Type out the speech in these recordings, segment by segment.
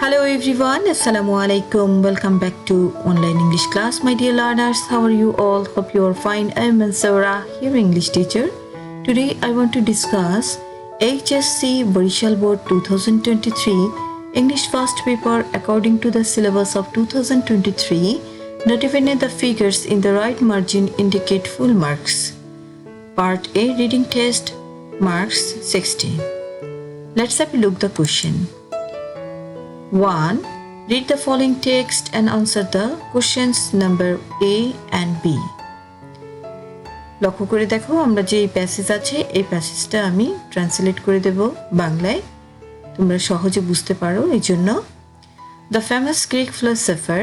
Hello everyone, Assalamu alaikum. Welcome back to online English class. My dear learners, how are you all? Hope you are fine. I am Mansura, your English teacher. Today I want to discuss HSC Barishal Board 2023 English first paper according to the syllabus of 2023. Not even the figures in the right margin indicate full marks. Part A reading test, marks 16. Let's have a look at the question. 1. Read the following text and answer the questions number A and B. লক্ষ্য করে দেখো আমরা যে passage আছে এই প্যাসেজটা আমি translate করে দেব বাংলায় তোমরা সহজে বুঝতে পারো এইজন্য দ্য ফেমাস গ্রিক ফিলোসোফার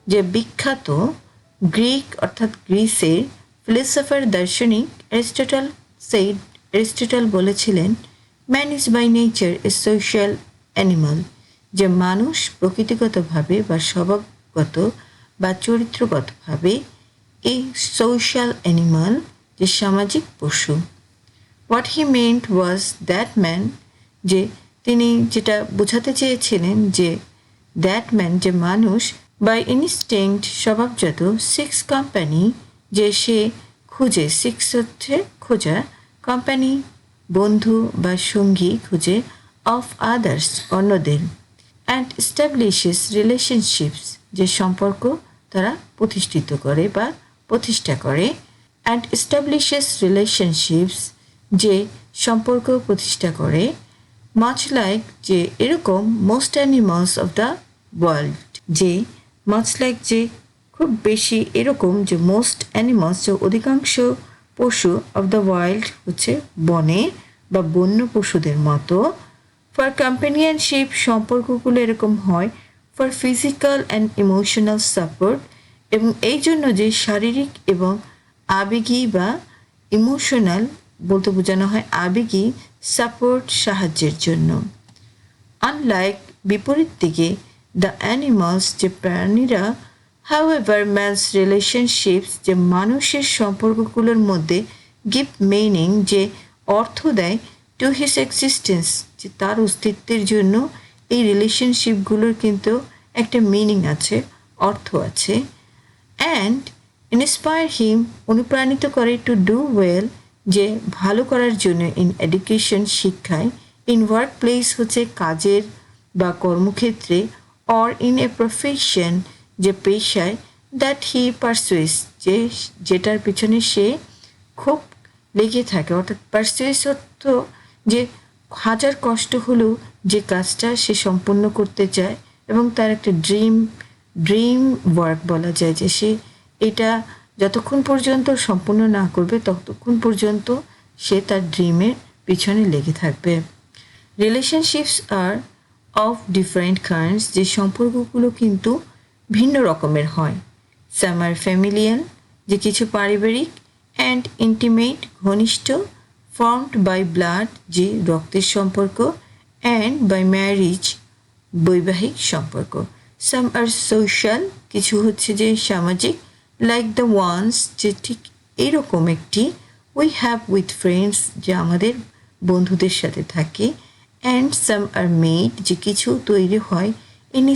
যে বিখ্যাত গ্রিক অর্থাৎ গ্রিসের ফিলোসোফার দার্শনিক এরিস্টটল বলেছিলেন man is by nature a social animal যে মানুষ প্রকৃতিগতভাবে বা স্বভাবগত বা চরিত্রগতভাবে এই সোশ্যাল অ্যানিমাল যে সামাজিক পশু what he meant was that man যে তিনি যেটা বোঝাতে চেয়েছিলেন যে দ্যাট ম্যান যে মানুষ বাই ইনস্টিংক্ট স্বভাবজাত সিক্স কোম্পানি যে সে খুঁজে সিক্স হচ্ছে খোঁজা কোম্পানি বন্ধু বা সঙ্গী খুঁজে অফ আদার্স অন্যদের অ্যান্ড এস্টাবলিশেস রিলেশনশিপস যে সম্পর্ক তারা প্রতিষ্ঠিত করে বা প্রতিষ্ঠা করে অ্যান্ড এস্টাবলিশেস রিলেশনশিপস যে সম্পর্ক প্রতিষ্ঠা করে মাচ লাইক যে এরকম most animals of the world যে মাচ লাইক যে খুব বেশি এরকম যে মোস্ট অ্যানিমালস যে অধিকাংশ পশু অফ দ্য ওয়ার্ল্ড হচ্ছে বনে বা বন্য পশুদের মতো ফর কম্প্যানিয়নশিপ সম্পর্কগুলো এরকম হয় for physical and emotional support এবং এই জন্য যে শারীরিক এবং আবেগী বা ইমোশনাল বলতে বোঝানো হয় আবেগী সাপোর্ট সাহায্যের জন্য আনলাইক বিপরীত দিকে দ্য অ্যানিমালস যে প্রাণীরা হাউএভার ম্যানস রিলেশনশিপস যে মানুষের সম্পর্কগুলোর মধ্যে গিভ মিনিং যে অর্থ দেয় টু হিস এক্সিস্টেন্স যে তার অস্তিত্বের জন্য এই রিলেশনশিপগুলোর কিন্তু একটা মিনিং আছে অর্থ আছে অ্যান্ড ইন্সপায়ার হিম অনুপ্রাণিত করে টু ডু ওয়েল যে ভালো করার জন্য ইন এডুকেশন শিক্ষায় ইন ওয়ার্ক প্লেস হচ্ছে কাজের বা কর্মক্ষেত্রে অর ইন এ প্রফেশন যে পেশায় দ্যাট হি পারসুয়েস যে যেটার পিছনে সে খুব লেগে থাকে অর্থাৎ পারসুয়েস অর্থ যে হাজার কষ্ট হলেও যে কাজটা সে সম্পূর্ণ করতে চায় এবং তার একটা ড্রিম ওয়ার্ক বলা যায় যে সে এটা যতক্ষণ পর্যন্ত সম্পূর্ণ না করবে ততক্ষণ পর্যন্ত সে তার ড্রিমের পিছনে লেগে থাকবে relationships are of different kinds যে সম্পর্কগুলো কিন্তু ভিন্ন রকমের হয় সাম আর ফ্যামিলিয়াল যে কিছু পারিবারিক অ্যান্ড ইন্টিমেট ঘনিষ্ঠ ফর্মড বাই ব্লাড যে রক্তের সম্পর্ক অ্যান্ড বাই ম্যারিজ বৈবাহিক সম্পর্ক সাম আর সোশ্যাল কিছু হচ্ছে যে সামাজিক লাইক দ্য ওয়ান্স যে ঠিক এরকম একটি উই হ্যাভ উইথ ফ্রেন্ডস যে আমাদের বন্ধুদের সাথে থাকে অ্যান্ড সাম আর মেড যে কিছু তৈরি হয় ইন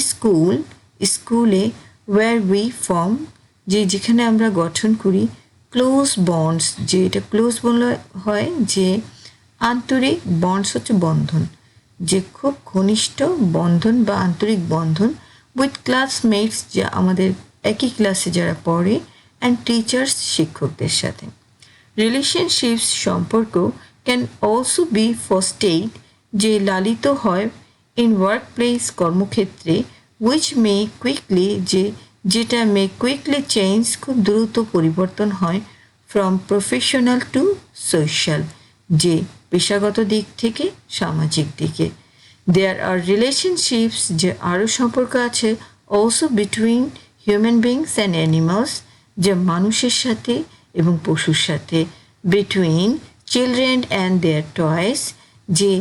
স্কুলে ওয়্যার উই ফর্ম যে যেখানে আমরা গঠন করি ক্লোজ বন্ডস যে এটা ক্লোজ বলা হয় যে আন্তরিক বন্ডস হচ্ছে বন্ধন যে খুব ঘনিষ্ঠ বন্ধন বা আন্তরিক বন্ধন উইথ ক্লাসমেটস যে আমাদের একই ক্লাসে যারা পড়ে অ্যান্ড টিচার্স শিক্ষকদের সাথে রিলেশনশিপস সম্পর্ক ক্যান অলসো বি ফস্টেড যে লালিত হয় ইন ওয়ার্ক প্লেস কর্মক্ষেত্রে উইচ মে কুইকলি যেটা মে কুইকলি চেঞ্জ খুব দ্রুত পরিবর্তন হয় ফ্রম প্রফেশনাল টু সোশ্যাল যে পেশাগত দিক থেকে সামাজিক দিকে দেয়ার আর রিলেশনশিপস যে আরও সম্পর্ক আছে also between human beings and animals যে মানুষের সাথে এবং পশুর সাথে between children and their toys যে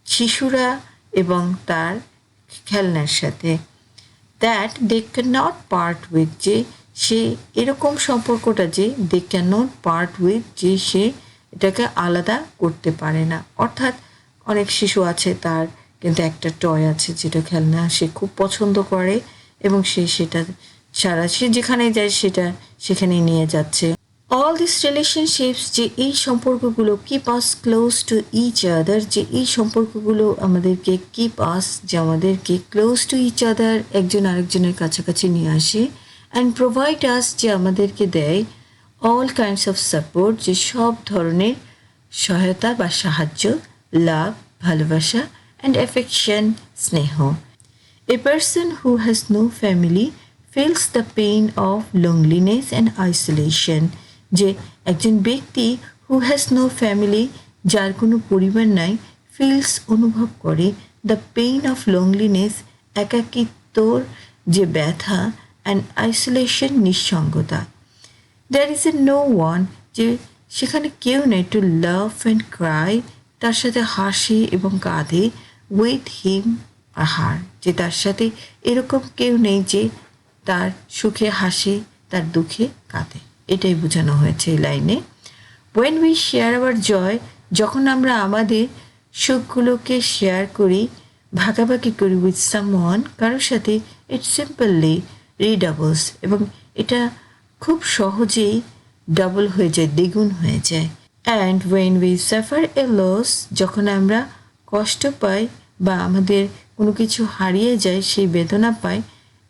শিশুরা এবং তার খেলনার সাথে that they can not part with যে সে এরকম সম্পর্কটা যে they can not part with যে সে এটাকে আলাদা করতে পারে না অর্থাৎ অনেক শিশু আছে তার কিন্তু একটা টয় আছে যেটা খেলনা সে খুব পছন্দ করে এবং সে সেটা ছাড়া সে যেখানে যায় সেটা সেখানেই নিয়ে যাচ্ছে। অল দিস রিলেশনশিপস, যে এই সম্পর্কগুলো keep us close to each other, যে এই সম্পর্কগুলো আমাদেরকে কিপ আস, যে আমাদেরকে ক্লোজ টু ইচ আদার, একজন আরেকজনের কাছাকাছি নিয়ে আসে। অ্যান্ড প্রোভাইড আস, যে আমাদেরকে দেয় অল কাইন্ডস অফ সাপোর্ট, যে সব ধরনের সহায়তা বা সাহায্য, লাভ ভালোবাসা, অ্যান্ড অ্যাফেকশন স্নেহ। A person who has no family feels the pain of loneliness and isolation, যে একজন ব্যক্তি হু হ্যাজ নো ফ্যামিলি, যার কোনো পরিবার নাই, ফিলস অনুভব করে দ্য পেইন অফ লোনলিনেস, একাকিত্বর যে ব্যথা, অ্যান্ড আইসোলেশন নিঃসঙ্গতা। There is a no one, যে সেখানে কেউ নেই টু লাভ অ্যান্ড ক্রাই, তার সাথে হাসে এবং কাঁদে, উইথ হিম হার, যে তার সাথে এরকম কেউ নেই যে তার সুখে হাসে তার দুঃখে কাঁদে। এটাই বোঝানো হয়েছে এই লাইনে। ওয়েন উই শেয়ার আওয়ার জয়, যখন আমরা আমাদের সুখগুলোকে শেয়ার করি, ভাগাভাগি করি উইথ সামওয়ান, কারোর সাথে, ইট সিম্পলি রিডাবলস, এবং এটা খুব সহজেই ডাবল হয়ে যায়, দ্বিগুণ হয়ে যায়। And when we suffer a loss, যখন আমরা কষ্ট পাই বা আমাদের কোনো কিছু হারিয়ে যায়, সেই বেদনা পাই।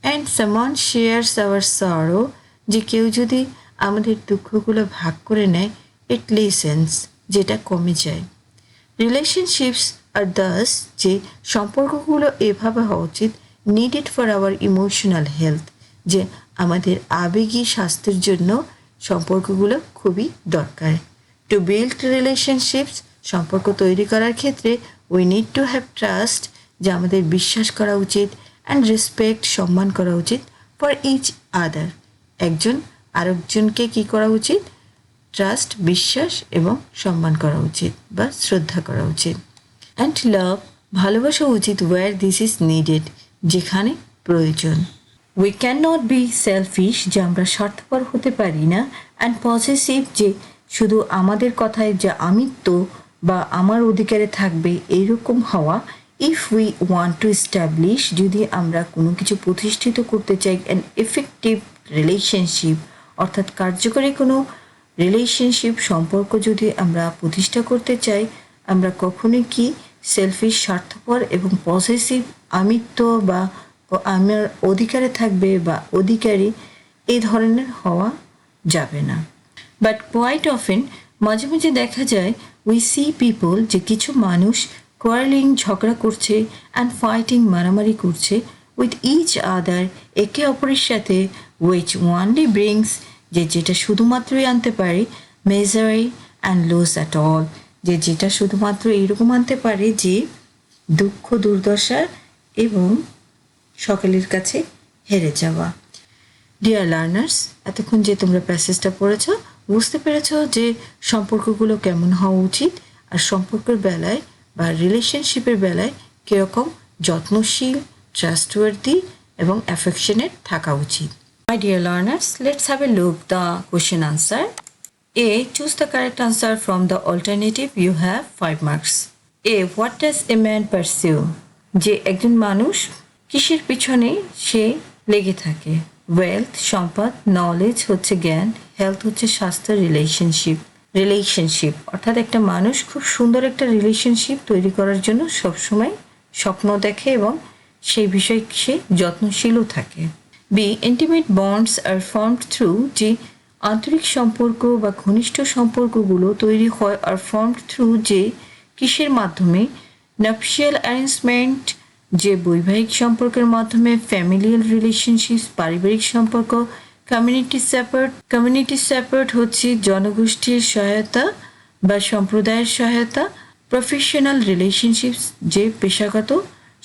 অ্যান্ড সামওয়ান শেয়ারস আওয়ার সরো, যে কেউ যদি আমাদের দুঃখগুলো ভাগ করে নেয়, ইট লিসেন্স, যেটা কমে যায়। রিলেশনশিপস আর দাস, যে সম্পর্কগুলো এভাবে হওয়া উচিত, needed for our emotional health, যে আমাদের আবেগী স্বাস্থ্যের জন্য সম্পর্কগুলো খুবই দরকার। টু বিল্ড রিলেশনশিপস, সম্পর্ক তৈরি করার ক্ষেত্রে we need to have trust, যে আমাদের বিশ্বাস করা উচিত, অ্যান্ড রেসপেক্ট, সম্মান করা উচিত, ফর ইচ আদার, একজন আরেকজনকে কী করা উচিত, ট্রাস্ট, বিশ্বাস এবং সম্মান করা উচিত বা শ্রদ্ধা করা উচিত। অ্যান্ড লাভ, ভালোবাসা উচিত, ওয়্যার দিস ইজ নিডেড, যেখানে প্রয়োজন। We can not be shellfish, যে আমরা স্বার্থপর হতে পারি না। অ্যান্ড পসেসিভ, যে শুধু আমাদের কথায় যে আমিত্ব বা আমার অধিকারে থাকবে এইরকম হওয়া। If we want to establish, যদি আমরা কোনো কিছু প্রতিষ্ঠিত করতে চাই, অ্যান এফেক্টিভ রিলেশনশিপ, অর্থাৎ কার্যকরী কোনো রিলেশনশিপ সম্পর্ক যদি আমরা প্রতিষ্ঠা করতে চাই, আমরা কখনোই কি সেলফিশ, স্বার্থপর এবং পসেসিভ, আমিত্ব বা আমার অধিকারে থাকবে বা অধিকারী, এই ধরনের হওয়া যাবে না। বাট কোয়াইট অফেন, মাঝে মাঝে দেখা যায়, উই সি পিপল, যে কিছু মানুষ কোয়ারলিং, ঝগড়া করছে, অ্যান্ড ফাইটিং, মারামারি করছে, উইথ ইচ আদার, একে অপরের সাথে, উইচ ওয়ানলি ব্রিংস, যে যেটা শুধুমাত্রই আনতে পারে, মেজারি অ্যান্ড লস অ্যাট অল, যে যেটা শুধুমাত্র এইরকম আনতে পারে যে দুঃখ, দুর্দশা এবং সকলের কাছে হেরে যাওয়া। ডিয়ার লার্নার্স, এতক্ষণ যে তোমরা প্যাসেজটা পড়েছ, বুঝতে পেরেছ যে সম্পর্কগুলো কেমন হওয়া উচিত, আর সম্পর্কের বেলায় বা রিলেশনশিপের বেলায় কীরকম যত্নশীল, ট্রাস্টওয়ার্দি এবং অ্যাফেকশনেট থাকা উচিত। My dear learners, let's have a look the question answer. A. Choose the correct answer from the alternative. You have 5 marks. A. What does a man pursue? যে একজন মানুষ কিসের পিছনে সে লেগে থাকে? ওয়েলথ, সম্পদ, নলেজ হচ্ছে জ্ঞান, হেলথ হচ্ছে স্বাস্থ্য, রিলেশনশিপ অর্থাৎ একটা মানুষ খুব সুন্দর একটা রিলেশনশিপ তৈরি করার জন্য সবসময় স্বপ্ন দেখে এবং সেই বিষয়ে সে যত্নশীলও থাকে। B. Intimate bonds are formed through, যে আন্তরিক সম্পর্ক বা ঘনিষ্ঠ সম্পর্কগুলো তৈরি হয় আর ফর্মড থ্রু, যে কিসের মাধ্যমে? নাপশিয়াল অ্যারেঞ্জমেন্ট, যে বৈবাহিক সম্পর্কের মাধ্যমে, ফ্যামিলিয়াল রিলেশনশিপ, পারিবারিক সম্পর্ক, কমিউনিটি সাপোর্ট হচ্ছে জনগোষ্ঠীর সহায়তা বা সম্প্রদায়ের সহায়তা, প্রফেশনাল রিলেশনশিপস, যে পেশাগত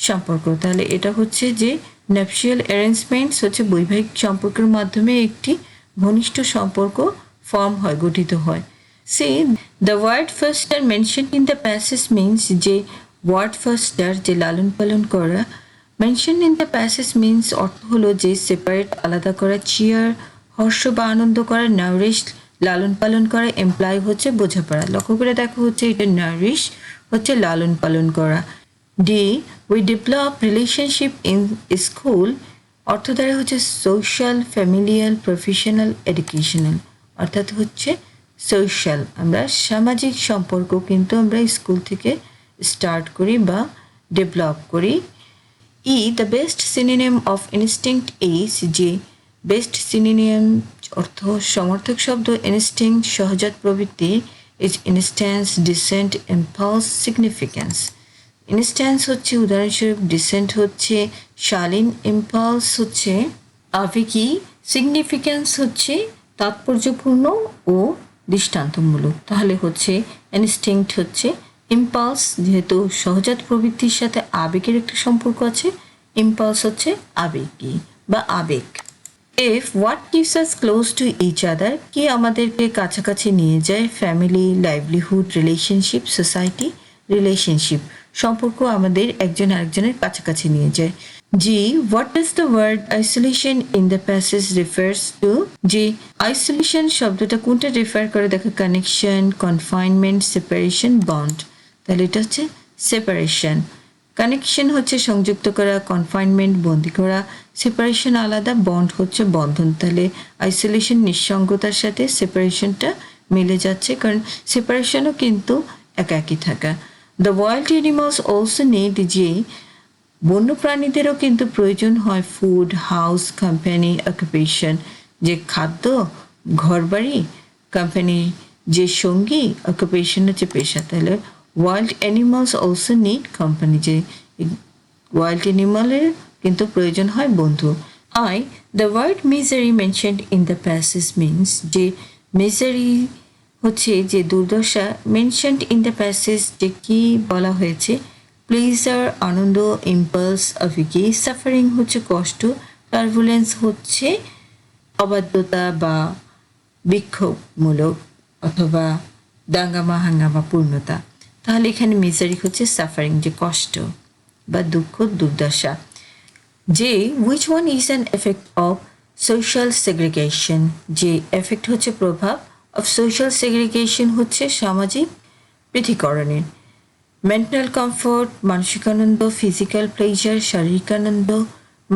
সম্পর্ক। তাহলে এটা হচ্ছে যে নাপশিয়াল অ্যারেঞ্জমেন্টস হচ্ছে বৈবাহিক সম্পর্কের মাধ্যমে একটি ঘনিষ্ঠ সম্পর্ক ফর্ম হয়, গঠিত হয়। C. The word foster mention in the passage means, যে ওয়ার্ড ফাস্টার, যে লালন পালন করা, mention in the passage means অর্থ হলো যে সেপারেট, আলাদা করা, চিয়ার, হর্ষ বা আনন্দ করা, নারিশ, লালন পালন করা, এমপ্লয় হচ্ছে বোঝাপড়া। লক্ষ্য করে দেখো হচ্ছে এটা নারিশ হচ্ছে লালন পালন করা, D we develop relationship in school অর্থ দ্বারা হচ্ছে সোশ্যাল, ফ্যামিলিয়াল, প্রফেশনাল, এডুকেশনাল, অর্থাৎ হচ্ছে সোশ্যাল, আমরা সামাজিক সম্পর্ক কিন্তু আমরা স্কুল থেকে স্টার্ট করি বা ডেভেলপ করি। E the best synonym of instinct is, যে বেস্ট সিনোনিম অর্থ সমর্থক শব্দ ইনস্টিংক্ট সহজাত প্রবৃত্তি, is instance, descent, impulse, significance. Instance হচ্ছে উদাহরণস্বরূপ, ডিসেন্ট হচ্ছে শালীন, ইম্পালস হচ্ছে আবেগী, সিগনিফিক্যান্স হচ্ছে তাৎপর্যপূর্ণ ও দৃষ্টান্তমূলক। তাহলে হচ্ছে ইনস্টিংক্ট হচ্ছে ইম্পালস, যেহেতু সহজাত প্রবৃত্তির সাথে আবেগের একটা সম্পর্ক আছে, ইম্পালস হচ্ছে আবেগী বা আবেগ। F what keeps us close to each other, কি আমাদেরকে কাছাকাছি নিয়ে যায়? Family, livelihood, relationship, society. Relationship সম্পর্ক আমাদের একজন আরেকজনের কাছাকাছি নিয়ে যায়। G what does the word isolation in the passage refers to? G isolation শব্দটা কোনটা রেফার করে? দেখো, কানেকশন, কনফাইনমেন্ট, সেপারেশন, বন্ড। তাহলে এটা হচ্ছে সেপারেশন। কানেকশন হচ্ছে সংযুক্ত করা, কনফাইনমেন্ট বন্দি করা, সেপারেশন আলাদা, বন্ড হচ্ছে বন্ধন। তাহলে আইসোলেশন নিঃসঙ্গতার সাথে সেপারেশনটা মিলে যাচ্ছে, কারণ সেপারেশনও কিন্তু একাকী থাকা। The wild animals also need, যে বন্যপ্রাণীদেরও কিন্তু প্রয়োজন হয় ফুড, হাউস, কোম্পানি, অকুপেশন, যে খাদ্য, ঘরবাড়ি, কোম্পানি যে সঙ্গী, অকুপেশন হচ্ছে পেশা। তাহলে wild animals also need company, যে ওয়াইল্ড অ্যানিমালের কিন্তু প্রয়োজন হয় বন্ধু। I the word misery mentioned in the passage means, যে মিজারি হচ্ছে যে দুর্দশা, মেনশনড ইন দ্য প্যাসেজ যে কি বলা হয়েছে? প্লেজার আনন্দ, ইম্পালস আবেগী, সাফারিং হচ্ছে কষ্ট, টার্বুলেন্স হচ্ছে অবাধ্যতা বা বিক্ষোভমূলক অথবা দাঙ্গামা হাঙ্গামা পূর্ণতা। তাহলে এখানে মিজারি হচ্ছে সাফারিং, যে কষ্ট বা দুঃখ, দুর্দশা। যে which one is an effect of social segregation, যে এফেক্ট হচ্ছে প্রভাব, অফ সোশ্যাল সেগ্রিগেশন হচ্ছে সামাজিক পৃথকীকরণের। মেন্টাল কমফোর্ট মানসিক আনন্দ, ফিজিক্যাল প্লেজার শারীরিক আনন্দ,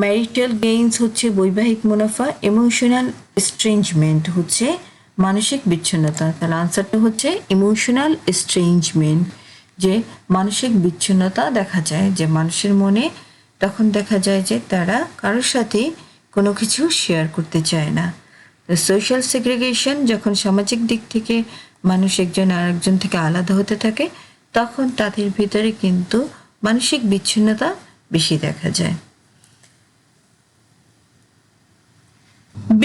ম্যারিটাল গেইনস হচ্ছে বৈবাহিক মুনাফা, ইমোশনাল এস্ট্রেঞ্জমেন্ট হচ্ছে মানসিক বিচ্ছিন্নতা। তাহলে আনসারটা হচ্ছে ইমোশনাল এস্ট্রেঞ্জমেন্ট, যে মানসিক বিচ্ছিন্নতা দেখা যায়, যে মানুষের মনে তখন দেখা যায় যে তারা কারোর সাথে কোনো কিছু শেয়ার করতে চায় না। সোশ্যাল সেগ্রিগেশন যখন সামাজিক দিক থেকে মানুষ একজন আরেকজন থেকে আলাদা হতে থাকে, তখন তাদের ভিতরে কিন্তু মানসিক বিচ্ছিন্নতা বেশি দেখা যায়। B.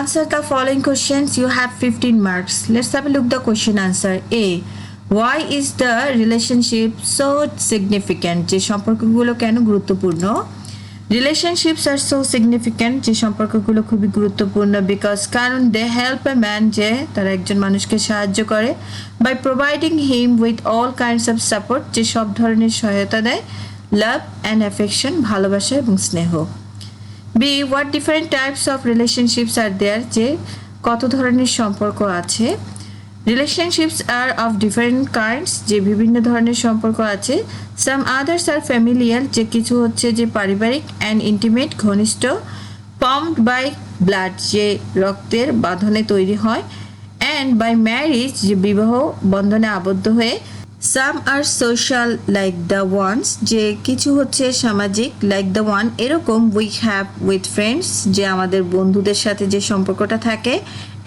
Answer the following questions. You have 15 marks. Let's have a look the question answer. A. Why is the relationship so significant? যে সম্পর্কগুলো কেন গুরুত্বপূর্ণ? Relationships are so significant, যে সম্পর্কগুলো খুবই গুরুত্বপূর্ণ, বিকজ কারণ দে হেল্প এ ম্যান, যে তারা একজন মানুষকে সাহায্য করে, by providing him with all kinds of support, যে সব ধরনের সহায়তা দেয়, লাভ অ্যান্ড অ্যাফেকশন ভালোবাসা এবং স্নেহ। B what different types of relationships are there, যে কত ধরনের সম্পর্ক আছে। Relationships are of different kinds, যে বিভিন্ন ধরনের সম্পর্ক আছে। সাম আদার্স আর ফ্যামিলিয়ার, যে কিছু হচ্ছে যে পারিবারিক, অ্যান্ড ইন্টিমেট ঘনিষ্ঠ, ফর্মড বাই ব্লাড, যে রক্তের বাঁধনে তৈরি হয়, অ্যান্ড বাই ম্যারিজ, যে বিবাহ বন্ধনে আবদ্ধ হয়ে। Some are social like the ones, যে কিছু হচ্ছে সামাজিক, লাইক দ্য ওয়ান এরকম উই হ্যাভ উইথ ফ্রেন্ডস, যে আমাদের বন্ধুদের সাথে যে সম্পর্কটা থাকে।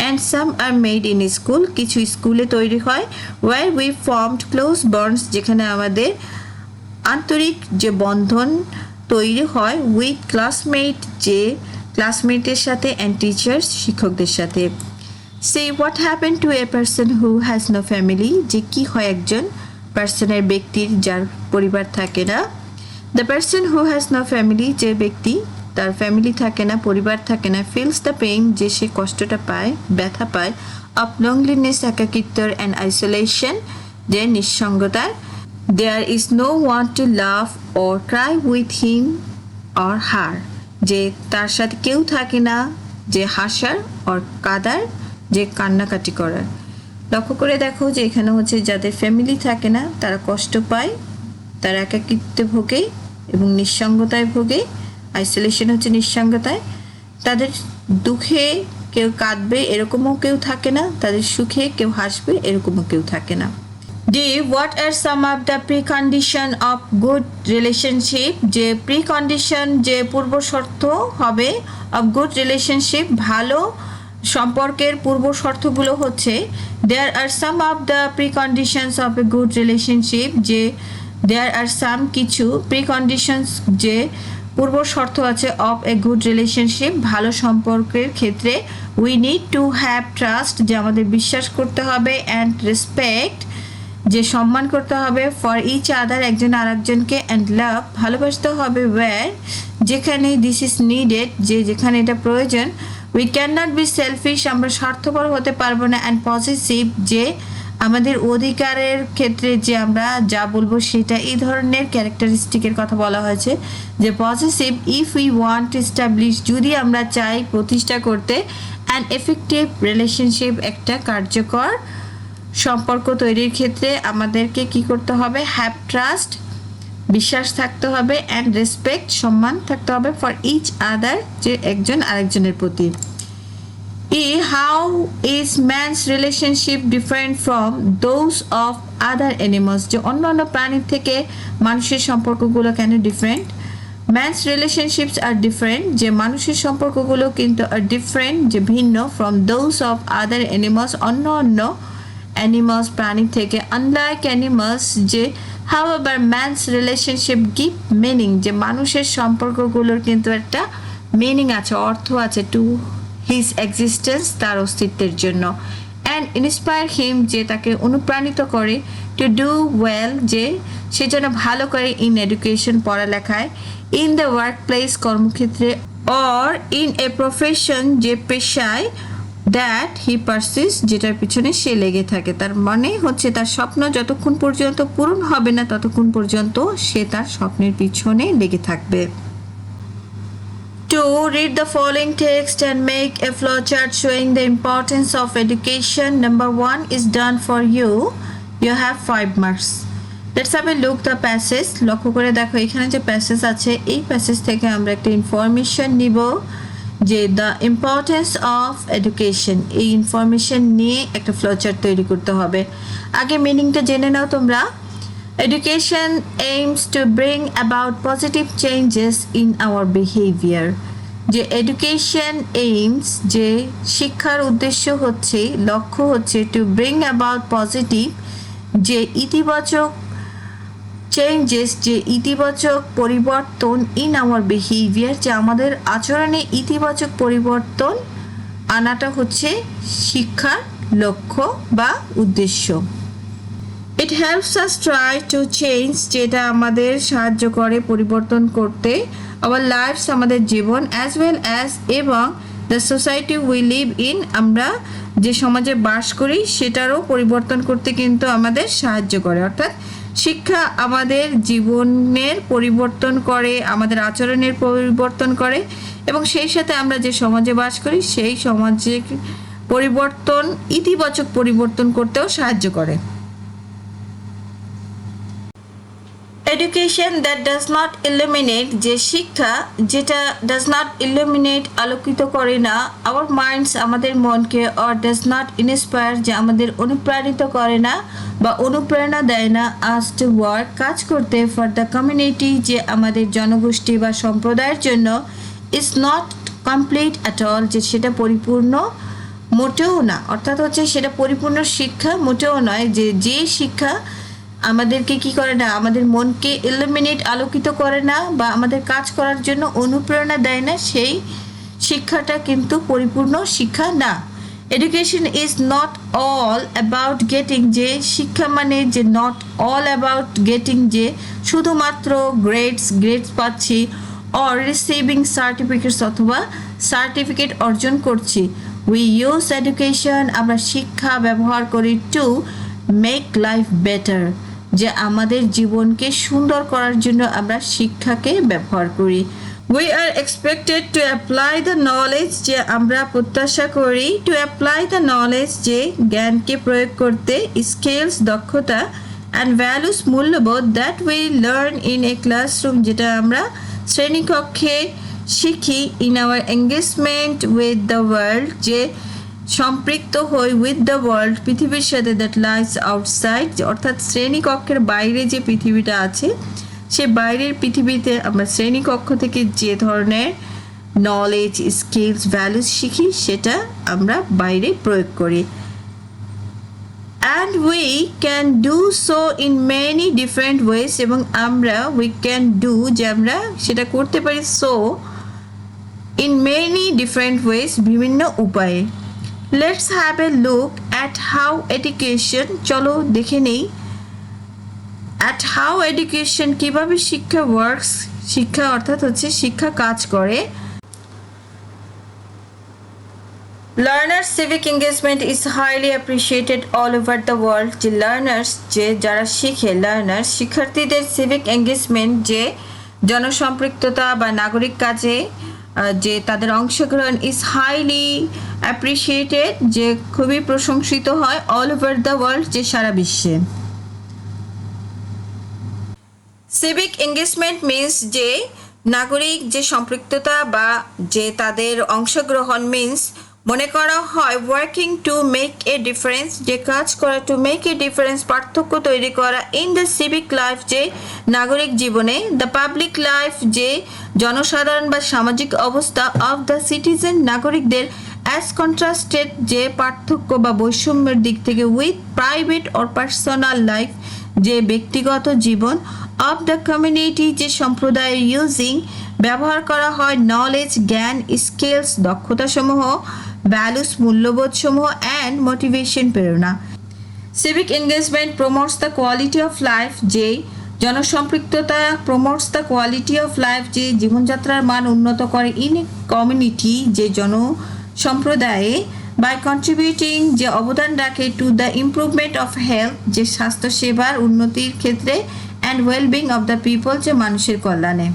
And some are made in school, কিছু স্কুলে তৈরি হয়। Where we formed close bonds, যেখানে আমাদের আন্তরিক যে বন্ধন তৈরি হয়। উইথ ক্লাসমেট, যে ক্লাসমেটের সাথে, অ্যান্ড টিচার্স শিক্ষকদের সাথে। সে what happen to a person who has no family, যে কি হয় একজন পার্সনের ব্যক্তির যার পরিবার থাকে না। The person who has no family, যে ব্যক্তি তার ফ্যামিলি থাকে না, পরিবার থাকে না। ফিলস দ্য পেইন, যে সে কষ্টটা পায়, ব্যথা পায়। অফ লনলিনেস একাকিত্বর, অ্যান্ড আইসোলেশন, যে নিঃসঙ্গতার। There is no one to love or cry with him or her, যে তার সাথে কেউ থাকে না যে হাসার, অর কাদার, যে কান্নাকাটি করার। লক্ষ্য করে দেখো যে এখানে হচ্ছে যাদের ফ্যামিলি থাকে না তারা কষ্ট পায়, তারা একাকিত্বে ভোগে এবং নিঃসঙ্গতায় ভোগে। আইসোলেশন হচ্ছে নিঃসঙ্গতায়। তাদের দুঃখে কেউ কাঁদবে এরকমও কেউ থাকে না, তাদের সুখে কেউ হাসবে এরকমও কেউ থাকে না। D, what are some of the precondition of good relationship? যে প্রিকন্ডিশন, যে পূর্ব শর্ত হবে অফ গুড রিলেশনশিপ, ভালো সম্পর্কের পূর্ব শর্তগুলো হচ্ছে there are some of the preconditions of a good relationship, যে দেয়ার আর সাম কিছু প্রিকন্ডিশনস, যে পূর্ব শর্ত আছে অফ এ গুড রিলেশনশিপ, ভালো সম্পর্কের ক্ষেত্রে। We need to have trust, যে আমাদের বিশ্বাস করতে হবে, অ্যান্ড রেসপেক্ট, যে সম্মান করতে হবে, ফর ইচ আদার, একজন আরেকজনকে, অ্যান্ড লাভ, ভালোবাসতে হবে, ওয়্যার, যেখানে দিস ইজ নিডেড, যে যেখানে এটা প্রয়োজন। We can not be shellfish, আমরা স্বার্থপর হতে পারবো না, অ্যান্ড পজিটিভ, যে আমাদের অধিকারের ক্ষেত্রে যে আমরা যা বলবো সেটা, এই ধরনের ক্যারেক্টারিস্টিকের কথা বলা হয়েছে। যে positive, if we want to establish, যদি আমরা চাই প্রতিষ্ঠা করতে, অ্যান এফেক্টিভ রিলেশনশিপ, একটা কার্যকর সম্পর্ক তৈরির ক্ষেত্রে আমাদেরকে কি করতে হবে? হ্যাভ ট্রাস্ট, বিশ্বাস থাকতে হবে, অ্যান্ড রেসপেক্ট, সম্মান থাকতে হবে, ফর ইচ আদার, যে একজন আরেকজনের প্রতি। How is man's relationship different from those of other animals, যে অন্যান্য প্রাণীর থেকে মানুষের সম্পর্কগুলো কেন ডিফারেন্ট? ম্যানস রিলেশনশিপস আর ডিফারেন্ট, যে মানুষের সম্পর্কগুলো কিন্তু আর ডিফারেন্ট, যে ভিন্ন, from those of other animals, অন্য অন্য অ্যানিমালস প্রাণী থেকে। আনলাইক অ্যানিমালস, যে however man's relationship give meaning, যে মানুষের সম্পর্কগুলোর কিন্তু একটা মিনিং আছে, অর্থ আছে, টু হিজ এক্সিস্টেন্স, তার অস্তিত্বের জন্য, অ্যান্ড ইন্সপায়ার হিম, যে তাকে অনুপ্রাণিত করে, টু ডু ওয়েল, যে সে যেন ভালো করে, ইন এডুকেশন, পড়ালেখায়, ইন দ্য ওয়ার্ক প্লেস, কর্মক্ষেত্রে, অর ইন এ প্রফেশন, যে পেশায়, দ্যাট হি পারসিস, যেটার পিছনে সে লেগে থাকে। তার মানে হচ্ছে তার স্বপ্ন যতক্ষণ পর্যন্ত পূরণ হবে না ততক্ষণ পর্যন্ত সে তার স্বপ্নের পিছনে লেগে থাকবে। To read the following text and make a flowchart showing the importance of education. Number 1 is done for you. You have 5 marks. Let's have a look the passage. লক্ষ্য করে দেখো এখানে যে প্যাসেজ আছে, এই প্যাসেজ থেকে আমরা একটা ইনফরমেশন নিব, যে দ্য ইম্পর্টেন্স অফ এডুকেশন। এই ইনফরমেশন নিয়ে একটা ফ্লোচার্ট তৈরি করতে হবে। আগে মিনিংটা জেনে নাও তোমরা। Education aims to bring about positive changes in our behavior. যে এডুকেশন এইমস, যে শিক্ষার উদ্দেশ্য হচ্ছে, লক্ষ্য হচ্ছে, টু ব্রিং অ্যাবাউট পজিটিভ, যে ইতিবাচক চেঞ্জেস, যে ইতিবাচক পরিবর্তন, ইন আওয়ার বিহেভিয়ার, যে আমাদের আচরণে ইতিবাচক পরিবর্তন আনাটা হচ্ছে শিক্ষার লক্ষ্য বা উদ্দেশ্য। It helps us try to change, যেটা আমাদের সাহায্য করে পরিবর্তন করতে, আওয়ার লাইফস, আমাদের জীবন, অ্যাজ ওয়েল অ্যাজ, এবং the society we live in, আমরা যে সমাজে বাস করি সেটারও পরিবর্তন করতে কিন্তু আমাদের সাহায্য করে। অর্থাৎ শিক্ষা আমাদের জীবনের পরিবর্তন করে, আমাদের আচরণের পরিবর্তন করে, এবং সেই সাথে আমরা যে সমাজে বাস করি সেই সমাজে পরিবর্তন, ইতিবাচক পরিবর্তন করতেও সাহায্য করে। Education that does not illuminate, যে শিক্ষা যেটা ডাজ নট ইলুমিনেট, আলোকিত করে না, আওয়ার মাইন্ডস, আমাদের মনকে, অর ডাজ নট ইন্সপায়ার, যে আমাদের অনুপ্রাণিত করে না বা অনুপ্রেরণা দেয় না, আস টু ওয়ার্ক, কাজ করতে, ফর দ্য কমিউনিটি, যে আমাদের জনগোষ্ঠী বা সম্প্রদায়ের জন্য, is not complete at all, যে সেটা পরিপূর্ণ মোটেও না। অর্থাৎ হচ্ছে সেটা পরিপূর্ণ শিক্ষা মোটেও নয়, যে যে শিক্ষা আমাদেরকে কি করে না, আমাদের মনকে ইলুমিনেট, আলোকিত করে না বা আমাদের কাজ করার জন্য অনুপ্রেরণা দেয় না, সেই শিক্ষাটা কিন্তু পরিপূর্ণ শিক্ষা না। Education is not all about getting, যে শিক্ষা মানে যে নট অল অ্যাবাউট গেটিং, যে শুধুমাত্র গ্রেডস পাচ্ছি, অর রিসিভিং সার্টিফিকেটস, অথবা সার্টিফিকেট অর্জন করছি। উই ইউজ এডুকেশন, আমরা শিক্ষা ব্যবহার করি, টু মেক লাইফ বেটার, যে আমাদের জীবনকে সুন্দর করার জন্য আমরা শিক্ষাকে ব্যবহার করি। We are expected to apply the knowledge, যে আমরা প্রত্যাশা করি, টু অ্যাপ্লাই দ্য নলেজ, যে জ্ঞানকে প্রয়োগ করতে, স্কিলস, দক্ষতা, অ্যান্ড ভ্যালুস মূল্যবোধ that we learn in a classroom, যেটা আমরা শ্রেণীকক্ষে শিখি, in our engagement with the world, যে সম্পৃক্ত হই উইথ দ্য ওয়ার্ল্ড, পৃথিবীর সাথে, দ্যাট লাইস আউটসাইড, অর্থাৎ শ্রেণীকক্ষের বাইরে যে পৃথিবীটা আছে, সে বাইরের পৃথিবীতে আমরা শ্রেণীকক্ষ থেকে যে ধরনের নলেজ, স্কিলস, ভ্যালুস শিখি, সেটা আমরা বাইরে প্রয়োগ করি। And we can do so in many different ways, এবং আমরা উই ক্যান ডু, যে আমরা সেটা করতে পারি, so in many different ways, বিভিন্ন উপায়ে। Let's have a look at how education, চলো দেখে নেই অ্যাট হাউ এডুকেশন, কীভাবে শিক্ষা ওয়ার্কস, শিক্ষা অর্থাৎ হচ্ছে শিক্ষা কাজ করে। Learners civic engagement is highly appreciated all over the world, যে লার্নার্স, যে যারা শিখে, লার্নার্স শিক্ষার্থীদের সিভিক এঙ্গেজমেন্ট, যে জনসম্পৃক্ততা বা নাগরিক কাজে যে তাদের অংশগ্রহণ, ইজ হাইলি অ্যাপ্রিসিয়েটেড, যে খুবই প্রশংসিত হয়, অল ওভার দ্য ওয়ার্ল্ড, যে সারা বিশ্বে। সিভিক এঙ্গেজমেন্ট মিন্স, যে নাগরিক যে সম্পৃক্ততা বা যে তাদের অংশগ্রহণ, মিন্স মনে করা হয় working to make a difference, যে কাজ করা, টু মেক এ ডিফারেন্স, পার্থক্য তৈরি করা, ইন দ্য সিভিক লাইফ, যে নাগরিক জীবনে, দ্য পাবলিক লাইফ, যে জনসাধারণ বা সামাজিক অবস্থা, অফ দ্য সিটিজেন, নাগরিকদের, অ্যাজ কন্ট্রাস্টেড, যে পার্থক্য বা বৈষম্যের দিক থেকে, with private or personal life, যে ব্যক্তিগত জীবন, অফ দ্য কমিউনিটি, যে সম্প্রদায়ের, ইউজিং, ব্যবহার করা হয়, নলেজ, জ্ঞান, স্কিলস, দক্ষতাসমূহ, ভ্যালুস, মূল্যবোধসমূহ, অ্যান্ড মোটিভেশন, প্রেরণা। Civic engagement promotes the quality of life, যে জনসম্পৃক্ততা promotes the quality of life, যে জীবনযাত্রার মান উন্নত করে, ইন এ কমিউনিটি, যে সম্প্রদায়ে, বাই কন্ট্রিবিউটিং, যে অবদান রাখে, to the improvement of health, যে স্বাস্থ্যসেবার উন্নতির ক্ষেত্রে, and wellbeing of the people, যে মানুষের কল্যাণে।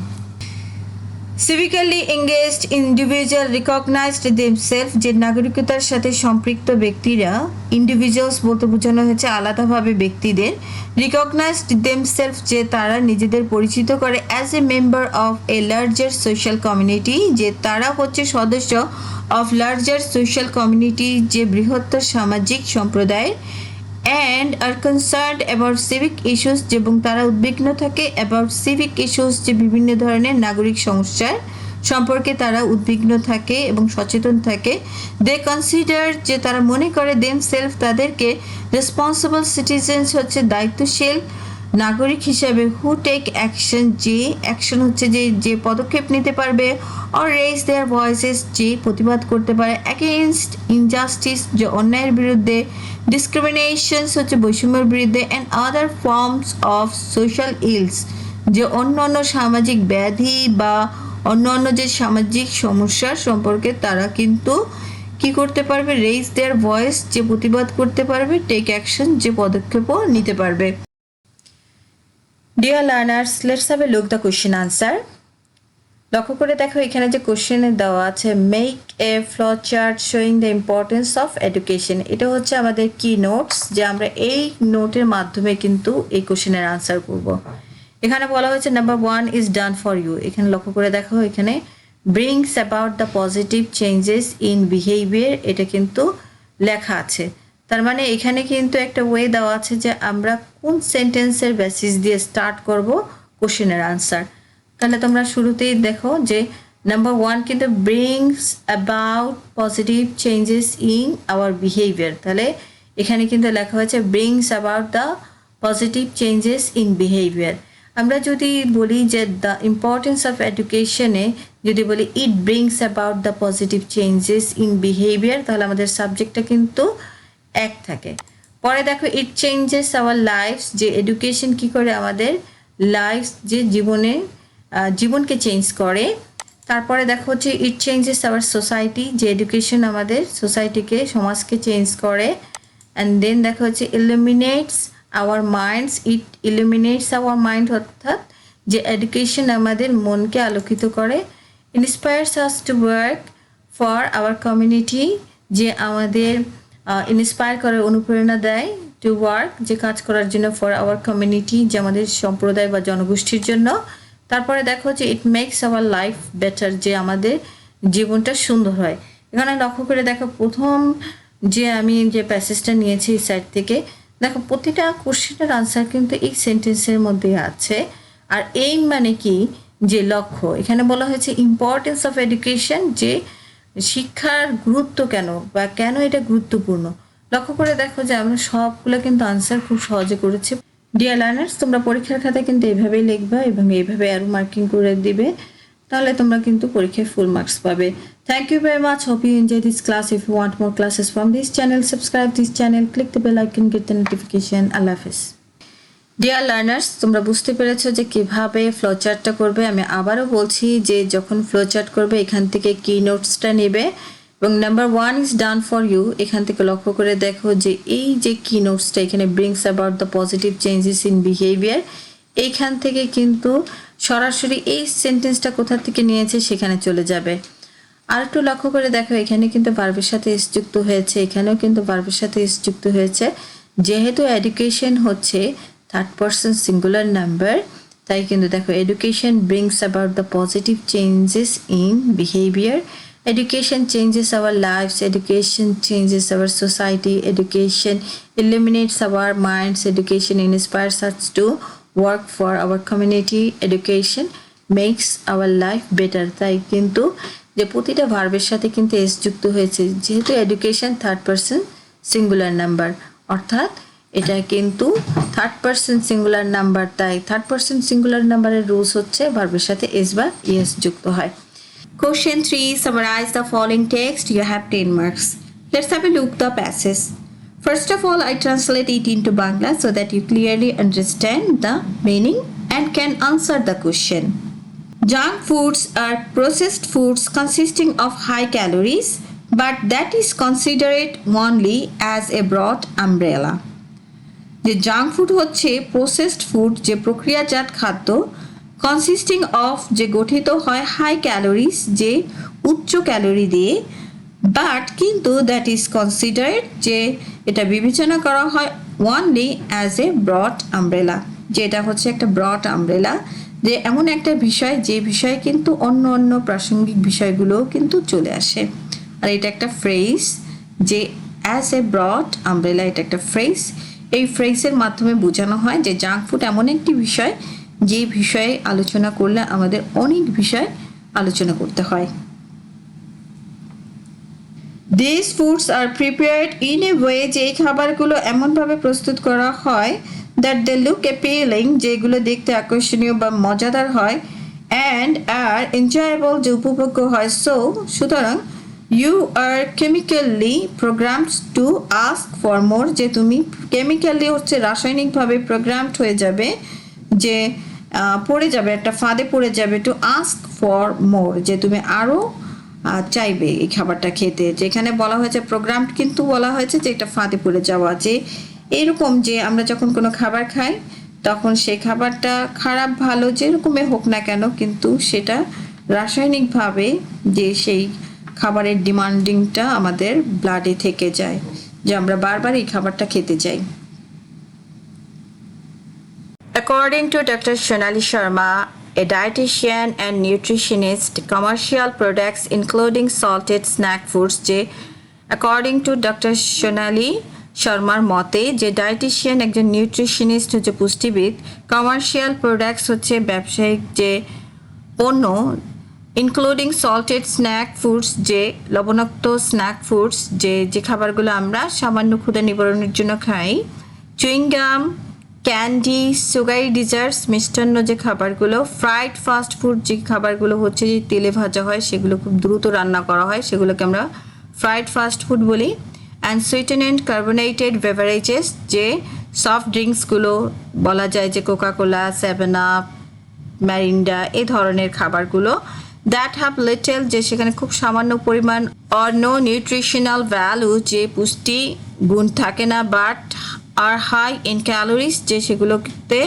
Civically engaged individual recognised themselves, যে নাগরিকতার সাথে সম্পৃক্ত ব্যক্তিরা, ইন্ডিভিজুয়ালস বলতে বোঝানো হয়েছে আলাদাভাবে ব্যক্তিদের, রিকগনাইজড দেমসেলফ, যে তারা নিজেদের পরিচিত করে, as a member of A larger social community, যে তারা হচ্ছে সদস্য অফ লার্জার সোশ্যাল কমিউনিটি, যে বৃহত্তর সামাজিক সম্প্রদায়ের, and R concerned about civic issues, এবং তারা উদ্বিগ্ন থাকে, অ্যাবাউট সিভিক ইস্যুস, যে বিভিন্ন ধরনের নাগরিক সমস্যার সম্পর্কে তারা উদ্বিগ্ন থাকে এবং সচেতন থাকে। দে কনসিডার, যে তারা মনে করে, দেম সেলফ, তাদেরকে, রেসপন্সিবল সিটিজেন্স, হচ্ছে দায়িত্বশীল নাগরিক হিসাবে, হু টেক অ্যাকশন, যে অ্যাকশন হচ্ছে যে পদক্ষেপ নিতে পারবে, অর রেজ দেয়ার ভয়েসেস, যে প্রতিবাদ করতে পারে, অ্যাগেইনস্ট ইনজাস্টিস, যে অন্যায়ের বিরুদ্ধে, ডিসক্রিমিনেশনস, হচ্ছে বৈষম্যের বিরুদ্ধে, and other forms of social else, যে অন্য অন্য সামাজিক ব্যাধি বা অন্য অন্য যে সামাজিক সমস্যার সম্পর্কে তারা কিন্তু কি করতে পারবে, রেজ দেয়ার ভয়েস, যে প্রতিবাদ করতে পারবে, টেক অ্যাকশন, যে পদক্ষেপও নিতে পারবে। Dear learners, let's have a look the question answer. লক্ষ্য করে দেখো এখানে যে কোশ্চেনে দেওয়া আছে, make a flow chart showing the importance of education, এটা হচ্ছে আমাদের কি নোটস, যে আমরা এই নোটের মাধ্যমে কিন্তু এই কোশ্চেনের আনসার করব। এখানে বলা হয়েছে number 1 is done for you. এখানে লক্ষ্য করে দেখো এখানে brings about the positive changes in behaviour, এটা কিন্তু লেখা আছে। তার মানে এখানে কিন্তু একটা ওয়ে দেওয়া আছে যে আমরা কোন সেন্টেন্সের বেসিস দিয়ে স্টার্ট করব কোশ্চেনের আনসার। তাহলে তোমরা শুরুতেই দেখো যে নাম্বার 1 কিন্তু brings about positive changes in our behaviour, তাহলে এখানে কিন্তু লেখা হয়েছে brings about the positive changes in behaviour. আমরা যদি বলি যে দ্য ইম্পর্টেন্স অফ এডুকেশনে যদি বলি ইট brings about the positive changes in behaviour, তাহলে আমাদের সাবজেক্টটা কিন্তু এক থাকে। পরে দেখো ইট চেঞ্জেস আওয়ার লাইফস, যে এডুকেশন কি করে আমাদের লাইফ, যে জীবনকে চেঞ্জ করে। তারপরে দেখো হচ্ছে ইট চেঞ্জেস আওয়ার সোসাইটি, যে এডুকেশন আমাদের সোসাইটিকে, সমাজকে চেঞ্জ করে। অ্যান্ড দেন দেখো হচ্ছে illuminates our minds, it illuminates our mind, অর্থাৎ যে এডুকেশন আমাদের মনকে আলোকিত করে। Inspires us to work for our community, যে আমাদের ইন্সপায়ার করে, অনুপ্রেরণা দেয় টু ওয়ার্ক, যে কাজ করার জন্য, ফর আওয়ার কমিউনিটি, যে আমাদের সম্প্রদায় বা জনগোষ্ঠীর জন্য। তারপরে দেখো যে it makes our life better, যে আমাদের জীবনটা সুন্দর হয়। এখানে লক্ষ্য করে দেখো প্রথম যে আমি যে প্যাসেজটা নিয়েছি এই সাইড থেকে, দেখো প্রতিটা কোশ্চেনের আনসার কিন্তু এই সেন্টেন্সের মধ্যে আছে। আর এইম মানে কি, যে লক্ষ্য। এখানে বলা হয়েছে ইম্পর্টেন্স অফ এডুকেশন, যে শিক্ষার গুরুত্ব কেন বা কেন এটা গুরুত্বপূর্ণ। লক্ষ্য করে দেখো যে আমরা সবগুলো কিন্তু আনসার খুব সহজে করেছি। ডিয়ার লার্নার্স, তোমরা পরীক্ষার খাতায় কিন্তু এইভাবেই লিখবা এবং এইভাবে অ্যারো মার্কিং করে দিবে, তাহলে তোমরা কিন্তু পরীক্ষায় ফুল মার্কস পাবে। Thank you very much. Hope you enjoy this class. If you want more classes from this channel, subscribe this channel, click the bell icon, get the notification. Allah Hafiz. Dear learners, তোমরা বুঝতে পেরেছো যে কিভাবে ফ্লোচার্টটা করবে। আমি আবারও বলছি যে যখন ফ্লোচার্ট করবে এখান থেকে কি নোটসটা নেবে এবং number 1 is done for you. এখান থেকে লক্ষ্য করে দেখো যে এই যে কি নোটসটা এখানে brings about the positive changes in behaviour, এইখান থেকে কিন্তু সরাসরি এই সেন্টেন্সটা কোথা থেকে নিয়েছে সেখানে চলে যাবে। আর একটু লক্ষ্য করে দেখো এখানে কিন্তু ভার্বের সাথে এস যুক্ত হয়েছে, এখানেও কিন্তু ভার্বের সাথে এস যুক্ত হয়েছে। যেহেতু এডুকেশন হচ্ছে থার্ড পারসন সিঙ্গুলার নাম্বার, তাই কিন্তু দেখো education brings about the positive changes in behaviour, education changes our lives, education changes our society, education illuminates our minds, education inspires us to work for our community, education makes our life better। তাই কিন্তু যে প্রতিটা ভার্বের সাথে কিন্তু S যুক্ত হয়েছে, যেহেতু education third person singular number, অর্থাৎ এটা কিন্তু থার্ড পারসন সিঙ্গুলার নাম্বার, তাই থার্ড পারসন সিঙ্গুলার নাম্বারের রুলস হচ্ছে ভার্বের সাথে এস বা ইএস যুক্ত হয়। Question 3. Summarize the following text. You have 10 marks. Let's have a look the passage. First of all, I translate it into Bangla so that you clearly understand the meaning and can answer the question. Junk foods are processed foods consisting of high calories, but that is considered only as a broad umbrella. যে junk food হচ্ছে processed food, যে প্রক্রিয়াজাত খাদ্য, consisting of যে গঠিত হয় high calories যে উচ্চ ক্যালোরি দিয়ে, বাট কিন্তু দ্যাট ইজ কনসিডার্ড যে এটা বিবেচনা করা হয় only as a broad umbrella, যে এটা হচ্ছে একটা ব্রড আমব্রেলা, যে এমন একটা বিষয় যে বিষয়ে কিন্তু অন্য অন্য প্রাসঙ্গিক বিষয়গুলোও কিন্তু চলে আসে। আর এটা একটা ফ্রেজ, যে অ্যাজ এ ব্রড আমব্রেলা, এটা একটা ফ্রেজ। এই ফ্রেজের মাধ্যমে বোঝানো হয় যে জাঙ্ক ফুড এমন একটি বিষয় যে বিষয়ে আলোচনা করলে আমাদের অনেক বিষয় আলোচনা করতে হয়। These foods are prepared in a way, যে এই খাবারগুলো এমনভাবে প্রস্তুত করা হয় that they look appealing, যেগুলো দেখতে আকর্ষণীয় বা মজাদার হয়, and are enjoyable, যে উপভোগ্য হয়। সুতরাং you are chemically programmed to ask for more, যে তুমি কেমিক্যালি হচ্ছে রাসায়নিকভাবে প্রোগ্রামড হয়ে যাবে, যে পড়ে যাবে একটা ফাঁদে পড়ে যাবে, টু আস্ক ফর মোর, যে তুমি আরও চাইবে এই খাবারটা খেতে। যেখানে বলা হয়েছে প্রোগ্রাম, কিন্তু বলা হয়েছে যে একটা ফাঁদে পড়ে যাওয়া, যে এরকম যে আমরা যখন কোনো খাবার খাই তখন সেই খাবারটা খারাপ ভালো যেরকমের হোক না কেন, কিন্তু সেটা রাসায়নিকভাবে যে সেই খাবারের ডিমান্ডিংটা আমাদের ব্লাডে থেকে যায়, যে আমরা বারবার এই খাবারটা খেতে চাই। According to Dr. Sonali Sharma, a dietitian and nutritionist, commercial products including salted snack foods, যে according to Dr. Sonali শর্মার মতে, যে ডায়েটিশিয়ান একজন নিউট্রিশনিস্ট হচ্ছে পুষ্টিবিদ, কমার্শিয়াল প্রোডাক্টস হচ্ছে ব্যবসায়িক যে পণ্য, ইনক্লুডিং সল্টেড স্ন্যাক ফুডস, যে লবণাক্ত স্ন্যাক ফুডস, যে খাবারগুলো আমরা সামান্য ক্ষুধা নিবারণের জন্য খাই, চুইংগাম, ক্যান্ডি, সুগারি ডিজার্টস, মিষ্টান্ন যে খাবারগুলো, ফ্রাইড ফাস্ট ফুড, যে খাবারগুলো হচ্ছে যে তেলে ভাজা হয়, সেগুলো খুব দ্রুত রান্না করা হয়, সেগুলোকে আমরা ফ্রাইড ফাস্ট ফুড বলি, and sweeten and carbonated beverages, যে সফট ড্রিঙ্কসগুলো বলা যায় যে কোকাকোলা, 7 আপ, ম্যারিন্ডা, এই ধরনের খাবারগুলো, দ্যাট হ্যাভ লিটল, যে সেখানে খুব সামান্য পরিমাণ, অর নো নিউট্রিশনাল ভ্যালু, যে পুষ্টি গুণ থাকে না, but are high in calories, যে সেগুলোতে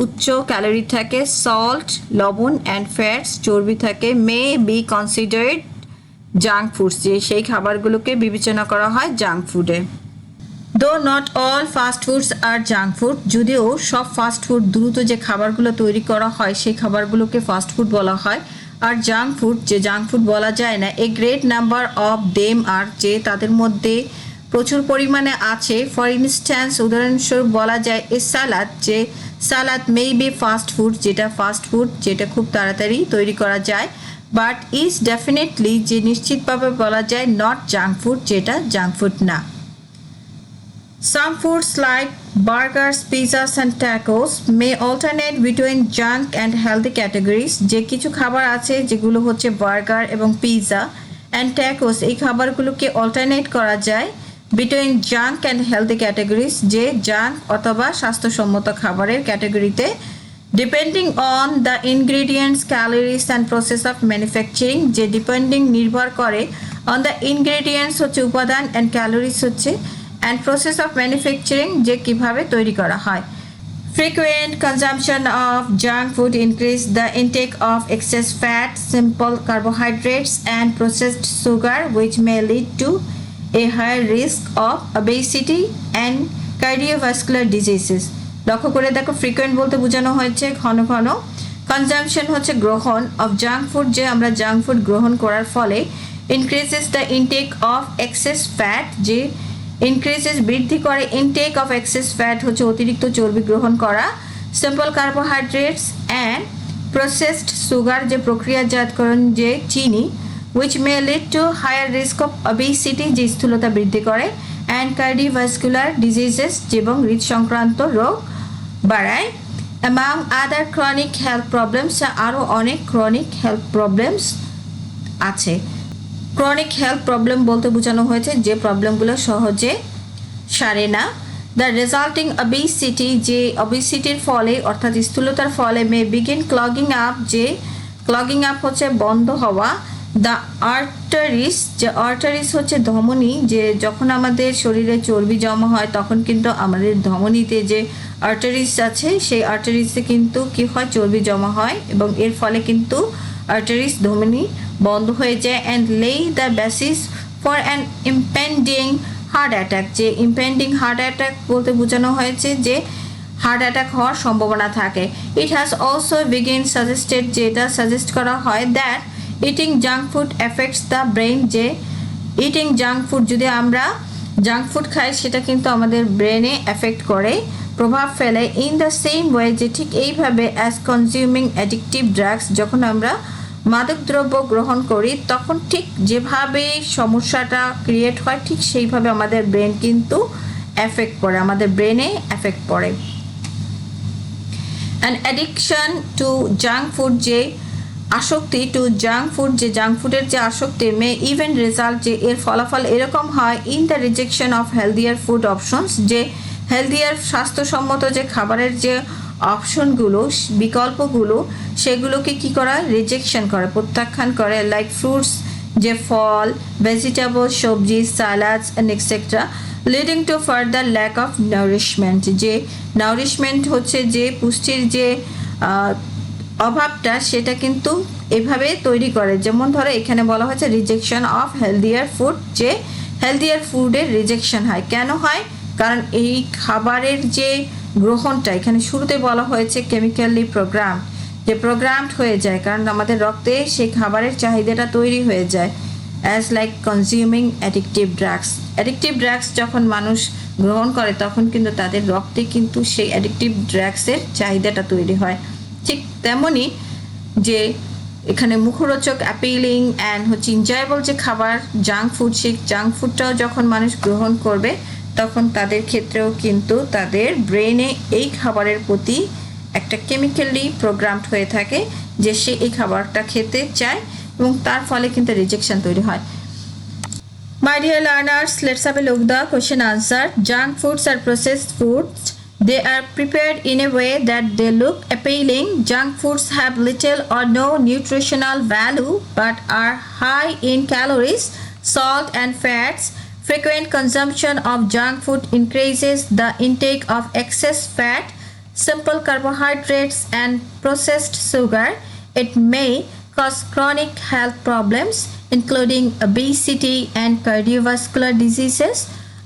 উচ্চ ক্যালোরি থাকে, সল্ট, লবণ, অ্যান্ড ফ্যাটস, চর্বি থাকে, may be considered junk foods, যে সেই খাবারগুলোকে বিবেচনা করা হয় জাঙ্ক ফুডে। Though not all fast foods are junk food, যদিও সব ফাস্ট ফুড দ্রুত যে খাবারগুলো তৈরি করা হয় সেই খাবারগুলোকে ফাস্ট ফুড বলা হয়, আর জাঙ্ক ফুড যে জাঙ্ক ফুড বলা যায় না। A great number of them are যে তাদের মধ্যে প্রচুর পরিমাণে আছে। ফর ইনস্ট্যান্স উদাহরণস্বরূপ বলা যায় এ সালাদ, যে সালাদ মে বি ফাস্ট ফুড, যেটা ফাস্ট ফুড, যেটা খুব তাড়াতাড়ি তৈরি করা যায়, বাট ইজ ডেফিনেটলি যে নিশ্চিতভাবে বলা যায় নট জাঙ্ক ফুড, যেটা জাঙ্ক ফুড না। Some foods like burgers, pizzas and tacos may alternate between junk and healthy categories. যে কিছু খাবার আছে যেগুলো হচ্ছে বার্গার এবং পিৎজা অ্যান্ড ট্যাকোস, এই খাবারগুলোকে অল্টারনেট করা যায় between junk and healthy categories, যে জাঙ্ক অথবা স্বাস্থ্যসম্মত খাবারের ক্যাটাগরিতে, depending on the ingredients, calories and process of manufacturing, যে ডিপেন্ডিং নির্ভর করে অন দ্য ইনগ্রিডিয়েন্টস হচ্ছে উপাদান, অ্যান্ড ক্যালোরিজ হচ্ছে and process of manufacturing, যে কিভাবে তৈরি করা হয়। Frequent consumption of junk food increase the intake of excess fat, simple carbohydrates and processed sugar, which may lead to a higher risk of obesity and cardiovascular diseases. লক্ষ্য করে দেখো, frequent বলতে বোঝানো হয়েছে ঘন ঘন, কনজাম্পশন হচ্ছে গ্রহণ, অফ জাঙ্ক ফুড যে আমরা জাঙ্ক ফুড গ্রহণ করার ফলে, increases the intake of excess fat, যে ইনক্রিজেস বৃদ্ধি করে, ইনটেক অফ এক্সেস ফ্যাট হচ্ছে অতিরিক্ত চর্বি গ্রহণ করা, simple carbohydrates and processed sugar যে প্রক্রিয়াজাতকরণ যে চিনি, which may lead to higher risk of obesity যে স্থূলতা বৃদ্ধি করে, অ্যান্ড কার্ডিওভাস্কুলার ডিজিজেস এবং হৃদ সংক্রান্ত রোগ বাড়ায়, অ্যামাং আদার ক্রনিক হেলথ প্রবলেমস, আরও অনেক ক্রনিক হেলথ প্রবলেমস আছে। ক্রনিক হেলথ প্রবলেম বলতে বোঝানো হয়েছে যে প্রবলেমগুলো সহজে সারে না। দ্য রেজাল্টিং অবেসিটি, যে অবেসিটির ফলে অর্থাৎ স্থূলতার ফলে, মে বিগিন ক্লগিং আপ, যে ক্লগিং আপ হচ্ছে বন্ধ হওয়া, দ্য আর্টারিস, যে আর্টারিস হচ্ছে ধমনী, যে যখন আমাদের শরীরে চর্বি জমা হয় তখন কিন্তু আমাদের ধমনীতে যে আর্টারিস আছে সেই আর্টারিসে কিন্তু কি হয়, চর্বি জমা হয় এবং এর ফলে কিন্তু আর্টারিস ধমনী বন্ধ হয়ে যায়, অ্যান্ড লে the basis for an impending heart attack, যে ইম্পেন্ডিং হার্ট অ্যাটাক বলতে বোঝানো হয়েছে যে হার্ট অ্যাটাক হওয়ার সম্ভাবনা থাকে। It has also begin suggested, যেটা সাজেস্ট করা হয় that eating junk food effects the brain, যে ইটিং জাঙ্ক ফুড, যদি আমরা জাঙ্ক ফুড খাই সেটা কিন্তু আমাদের ব্রেনে এফেক্ট করে, প্রভাব ফেলে, ইন দ্য সেম ওয়ে, যে ঠিক এইভাবে অ্যাজ কনজিউমিং অ্যাডিকটিভ ড্রাগস, যখন আমরা মাদকদ্রব্য গ্রহণ করি তখন ঠিক যেভাবে সমস্যাটা ক্রিয়েট হয় ঠিক সেইভাবে আমাদের ব্রেন কিন্তু এফেক্ট পড়ে, আমাদের ব্রেনে এফেক্ট পড়ে। And addiction two junk food, যে আসক্তি টু জাঙ্ক ফুড, যে জাঙ্ক ফুডের যে আসক্তি, মে ইভেন রেজাল্ট, যে এর ফলাফল এরকম হয়, in the rejection of healthier food options, যে হেলদিয়ার স্বাস্থ্যসম্মত যে খাবারের যে অপশনগুলো, বিকল্পগুলো, সেগুলোকে কি করা, রিজেকশন করে, প্রত্যাখ্যান করে, লাইক ফ্রুটস, যে ফল, ভেজিটেবল, সবজি, salads and etcetera, leading to further lack of nourishment, যে নারিশমেন্ট হচ্ছে যে পুষ্টির যে অভাবটা সেটা কিন্তু এভাবে তৈরি করে। যেমন ধরো এখানে বলা হয়েছে রিজেকশন অফ হেলদিয়ার ফুড, যে হেলদিয়ার ফুডের রিজেকশন হয়, কেন হয়, কারণ এই খাবারের যে গ্রহণটা এখানে শুরুতে বলা হয়েছে কেমিক্যালি প্রোগ্রাম, যে প্রোগ্রামড হয়ে যায়, কারণ আমাদের রক্তে সেই খাবারের চাহিদাটা তৈরি হয়ে যায়, as like consuming addictive drugs. Addictive drugs যখন মানুষ গ্রহণ করে তখন কিন্তু তাদের রক্তে কিন্তু সেই অ্যাডিকটিভ ড্রাগসের চাহিদাটা তৈরি হয়। ঠিক তেমনই যে এখানে মুখরোচক, অ্যাপিলিং অ্যান্ড হচ্ছে এনজয়েবল যে খাবার জাঙ্ক ফুড, সেই জাঙ্ক ফুডটাও যখন মানুষ গ্রহণ করবে তখন তাদের ক্ষেত্রেও কিন্তু তাদের ব্রেনে এই খাবারের প্রতি একটা কেমিক্যালি প্রোগ্রামড হয়ে থাকে যে সে এই খাবারটা খেতে চায় এবং তার ফলে কিন্তু রিজেকশন তৈরি হয়। My dear learners, let's have a look the question answer. Junk foods are processed foods. They are prepared in a way that they look appealing. Junk foods have little or no nutritional value but are high in calories, salt and fats. Frequent consumption of junk food increases the intake of excess fat, simple carbohydrates and processed sugar. It may cause chronic health problems including obesity and cardiovascular diseases.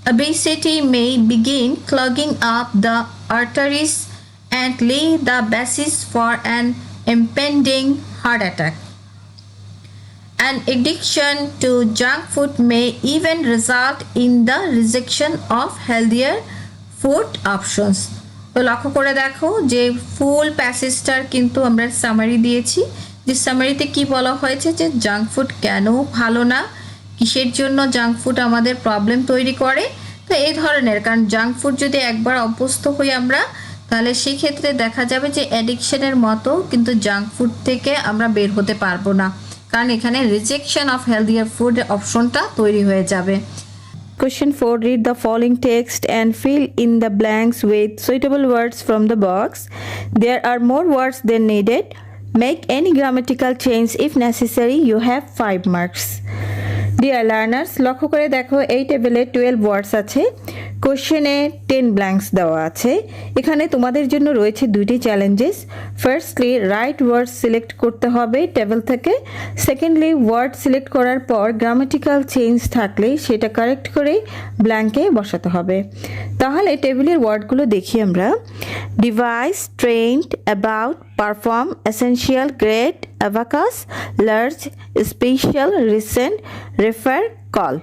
Obesity may begin clogging up the arteries and lay the basis for an impending heart attack. An addiction to junk food may even result in the rejection of healthier food options. তো লক্ষ্য করে দেখো যে ফুল প্যাসেজটার কিন্তু আমরা summary দিয়েছি, যে সামারিতে কি বলা হয়েছে যে জাঙ্ক ফুড কেন ভালো না, কিসের জন্য জাঙ্ক ফুড আমাদের প্রবলেম তৈরি করে। তো এই ধরনের, কারণ জাঙ্ক ফুড যদি একবার অভ্যস্ত হই আমরা, তাহলে সেই ক্ষেত্রে দেখা যাবে যে অ্যাডিকশনের মতো কিন্তু জাঙ্ক ফুড থেকে আমরা বের হতে পারবো না, কারণ এখানে রিজেকশন অফ হেলদিয়ার ফুড অপশনটা তৈরি হয়ে যাবে। Question 4. Read the following text and fill in the blanks with suitable words from the box. There are more words than needed. Make any grammatical change if necessary. You have 5 marks. Dear learners, লক্ষ্য করে দেখো এই টেবিলে 12 ওয়ার্ডস আছে, কোশ্চেনে 10 blanks দেওয়া আছে। এখানে তোমাদের জন্য রয়েছে দুইটি challenges. Firstly right word select করতে হবে টেবিল থেকে। সেকেন্ডলি ওয়ার্ড সিলেক্ট করার পর গ্রামাটিক্যাল চেঞ্জ থাকলে সেটা কারেক্ট করে ব্ল্যাঙ্কে বসাতে হবে। তাহলে টেবিলের ওয়ার্ডগুলো দেখি আমরা। Device, trend, about, perform, essential, great, abacus, large, special, recent, refer, call.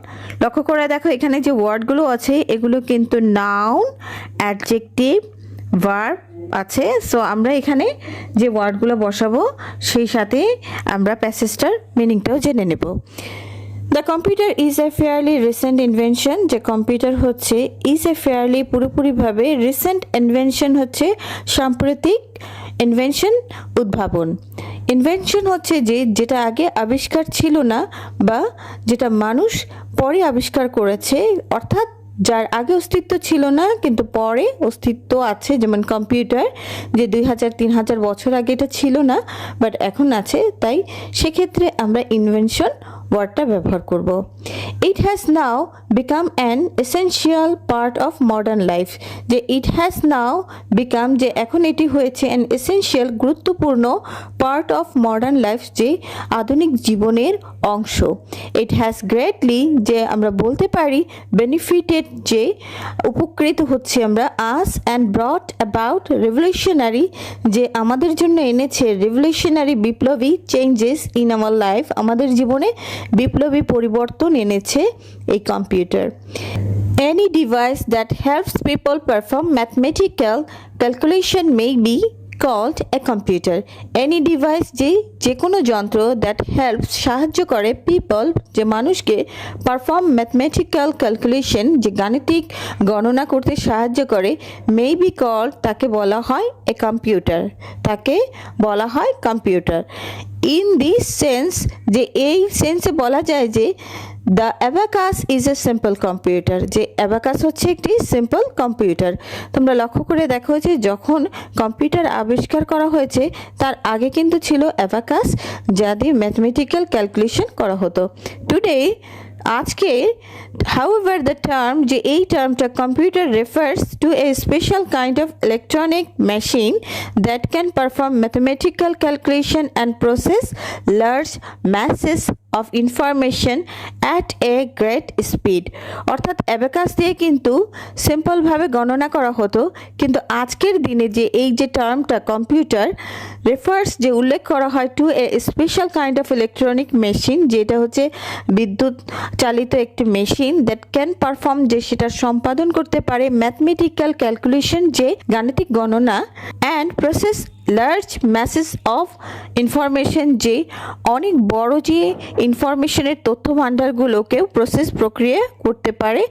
লক্ষ্য করে দেখো এখানে যে ওয়ার্ডগুলো আছে এগুলো কিন্তু নাউন, অ্যাডজেক্টিভ, ভার্ব আছে। সো আমরা এখানে যে ওয়ার্ডগুলো বসাবো সেই সাথে আমরা প্যাসেজটার মিনিংটাও জেনে নেব। The computer is a fairly recent invention. যে কম্পিউটার হচ্ছে ইজ এ ফেয়ারলি পুরোপুরিভাবে, রিসেন্ট ইনভেনশন হচ্ছে সাম্প্রতিক, ইনভেনশন উদ্ভাবন। ইনভেনশন হচ্ছে যে যেটা আগে আবিষ্কার ছিল না বা যেটা মানুষ পরে আবিষ্কার করেছে, অর্থাৎ যার আগে অস্তিত্ব ছিল না কিন্তু পরে অস্তিত্ব আছে, যেমন কম্পিউটার যে 2000-3000 বছর আগে এটা ছিল না বাট এখন আছে, তাই সেক্ষেত্রে আমরা ইনভেনশন ওয়ার্ডটা ব্যবহার করব। It has now become an essential part of modern life. যে ইট হ্যাজ নাও বিকাম, যে এখন এটি হয়েছে অ্যান এসেনশিয়াল, গুরুত্বপূর্ণ, পার্ট অফ মডার্ন লাইফ, যে আধুনিক জীবনের অংশ। ইট হ্যাজ গ্রেটলি, যে আমরা বলতে পারি বেনিফিটেড, যে উপকৃত হচ্ছে আমরা, us and brought about revolutionary, যে আমাদের জন্য এনেছে রেভলিউশনারি, বিপ্লবী, চেঞ্জেস ইন আওয়ার লাইফ, আমাদের জীবনে বিপ্লবী পরিবর্তন এনেছে এই computer. Any device that helps people perform mathematical calculation may be called a computer. Any device, যে কোনো যন্ত্র that helps, সাহায্য করে, people, যে মানুষকে, perform mathematical calculation, যে গাণিতিক গণনা করতে সাহায্য করে, may be called, তাকে বলা হয় a computer, তাকে বলা হয় কম্পিউটার। ইন দিস সেন্স, যে এই সেন্সে বলা যায় যে the abacus is a simple computer, যে অ্যাবাকাস হচ্ছে একটি সিম্পল কম্পিউটার। তোমরা লক্ষ্য করে দেখো যে যখন কম্পিউটার আবিষ্কার করা হয়েছে তার আগে কিন্তু ছিল অ্যাবাকাস, যা দিয়ে ম্যাথমেটিক্যাল ক্যালকুলেশন করা হতো। টুডে, আজকে, however the term, যে এই টার্মটা computer refers to a special kind of electronic machine that can perform mathematical calculation and process large masses of information at a great speed। অর্থাৎ abacus দিয়ে কিন্তু সিম্পলভাবে গণনা করা হতো, কিন্তু আজকের দিনে যে এই যে টার্মটা কম্পিউটার রেফার্স, যে উল্লেখ করা হয় to a special kind of electronic machine, যেটা হচ্ছে বিদ্যুৎ চালিত একটি মেশিন, দ্যাট ক্যান পারফর্ম, যে সেটা সম্পাদন করতে পারে, ম্যাথমেটিক্যাল ক্যালকুলেশন, যে গাণিতিক গণনা, and process large masses of information, যে অনেক বড় যে ইনফরমেশনের তথ্য ভাণ্ডারগুলোকেও প্রসেস, প্রক্রিয়া করতে পারে,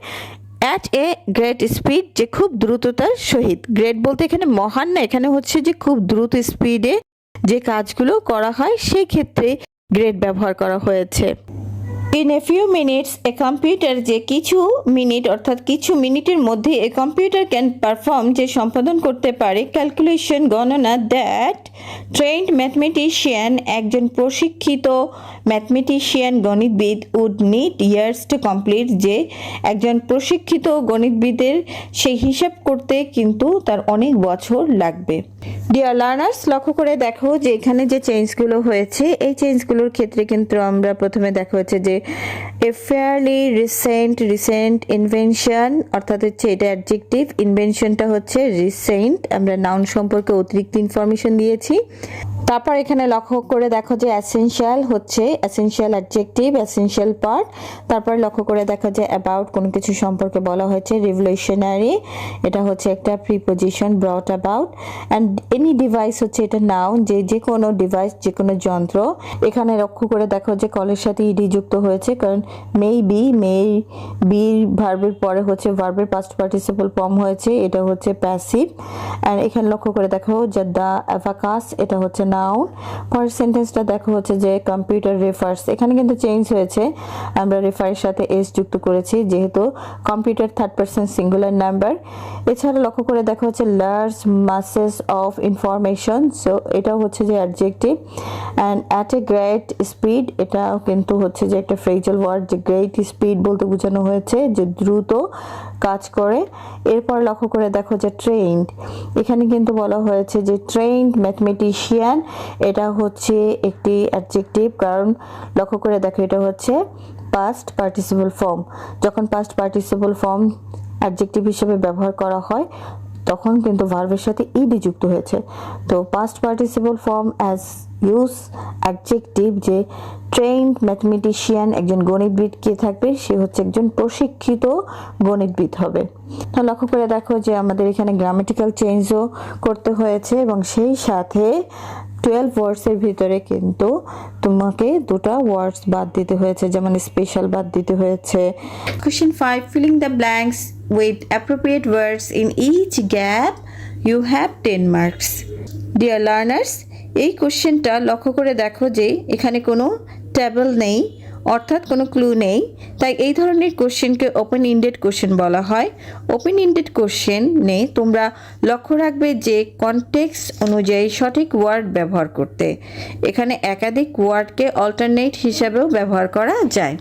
অ্যাট এ গ্রেট স্পিড, যে খুব দ্রুততার সহিত। গ্রেট বলতে এখানে মহান না, এখানে হচ্ছে যে খুব দ্রুত স্পিডে যে কাজগুলো করা হয় সেই ক্ষেত্রে গ্রেট ব্যবহার করা হয়েছে। In a few minutes a computer, যে কিছু মিনিট অর্থাৎ কিছু মিনিটের মধ্যে এ কম্পিউটার ক্যান পারফর্ম, যে সম্পাদন করতে পারে, ক্যালকুলেশন, গণনা, দ্যাট ট্রেন্ড ম্যাথমেটিশিয়ান, একজন প্রশিক্ষিত ম্যাথমেটিশিয়ান গণিতবিদ, would need years to complete, যে একজন প্রশিক্ষিত গণিতবিদের সেই হিসাব করতে কিন্তু তার অনেক বছর লাগবে। ডিয়ার লার্নার্স, লক্ষ্য করে দেখো যে এখানে যে চেঞ্জগুলো হয়েছে এই চেঞ্জগুলোর ক্ষেত্রে কিন্তু আমরা প্রথমে দেখা হচ্ছে যে এ ফেয়ারলি রিসেন্ট ইনভেনশন, অর্থাৎ হচ্ছে এটা অ্যাডজেক্টিভ, ইনভেনশনটা হচ্ছে রিসেন্ট, আমরা নাউন সম্পর্কে অতিরিক্ত ইনফরমেশন দিয়েছি। তারপর এখানে লক্ষ্য করে দেখো যে অ্যাসেনশিয়াল হচ্ছে অ্যাসেনশিয়াল অ্যাডজেক্টিভ, অ্যাসেনশিয়াল পার্ট। তারপর লক্ষ্য করে দেখো যে অ্যাবাউট কোনো কিছু সম্পর্কে বলা হয়েছে, রিভলিউশনারি, এটা হচ্ছে একটা preposition, ব্রট about. And any device হচ্ছে এটা নাউন, যে কোনো ডিভাইস, যে কোনো যন্ত্র। এখানে লক্ষ্য করে দেখো যে কলের সাথে ইডি যুক্ত হয়েছে, কারণ মে বি ভার্বের পরে হচ্ছে ভার্বের পাস্ট পার্টিসিপল ফর্ম হয়েছে, এটা হচ্ছে প্যাসিভ। অ্যান্ড এখানে লক্ষ্য করে দেখো যে দ্য অ্যাভাকাস, এটা হচ্ছে নাউন। পরের সেন্টেন্সটা দেখো হচ্ছে যে কম্পিউটার রেফার্স, এখানে কিন্তু চেঞ্জ হয়েছে, আমরা রেফারের সাথে এস যুক্ত করেছি যেহেতু computer third person singular number. এছাড়া লক্ষ্য করে দেখো হচ্ছে লার্জ মাসেস অফ ইনফরমেশন, সো এটাও হচ্ছে যে adjective. And at a great speed, এটাও কিন্তু হচ্ছে যে একটা ফ্রেজাল ওয়ার্ড, যে গ্রেট স্পিড বলতে বোঝানো হয়েছে যে দ্রুত কাজ করে। এরপর লক্ষ্য করে দেখো যে ট্রেন্ড, এখানে কিন্তু বলা হয়েছে যে ট্রেন্ড ম্যাথমেটিশিয়ান, এটা হচ্ছে একটি অ্যাডজেক্টিভ, কারণ লক্ষ্য করে দেখো এটা হচ্ছে পাস্ট পার্টিসিপল ফর্ম। যখন পাস্ট পার্টিসিপল ফর্ম অ্যাডজেক্টিভ হিসেবে ব্যবহার করা হয় তখন কিন্তু ভার্বের সাথে ইডি যুক্ত হয়েছে। তো past participle form as use adjective, যে ট্রেন্ড ম্যাথমেটিশিয়ান, একজন গণিতবিদ কে থাকবে, সে হচ্ছে একজন প্রশিক্ষিত গণিতবিদ হবে। তো লক্ষ্য করে দেখো যে আমাদের এখানে গ্রামেটিক্যাল চেঞ্জও করতে হয়েছে, এবং সেই সাথে 12 ওয়ার্ডসের ভিতরে কিন্তু তোমাকে দুটা ওয়ার্ডস বাদ দিতে হয়েছে, যেমন স্পেশাল বাদ দিতে হয়েছে। Question 5, filling the blanks with appropriate words in each gap, you have 10 marks. Dear learners, এই কোশ্চেনটা লক্ষ্য করে দেখো যে এখানে কোনো টেবল নেই, অর্থাৎ কোনো ক্লু নেই, তাই এই ধরনের কোশ্চেনকে ওপেন ইন্ডেড কোশ্চেন বলা হয়। ওপেন ইন্ডেড কোশ্চেনে তোমরা লক্ষ্য রাখবে যে কনটেক্সট অনুযায়ী সঠিক ওয়ার্ড ব্যবহার করতে। এখানে একাধিক ওয়ার্ডকে অল্টারনেট হিসাবেও ব্যবহার করা যায়।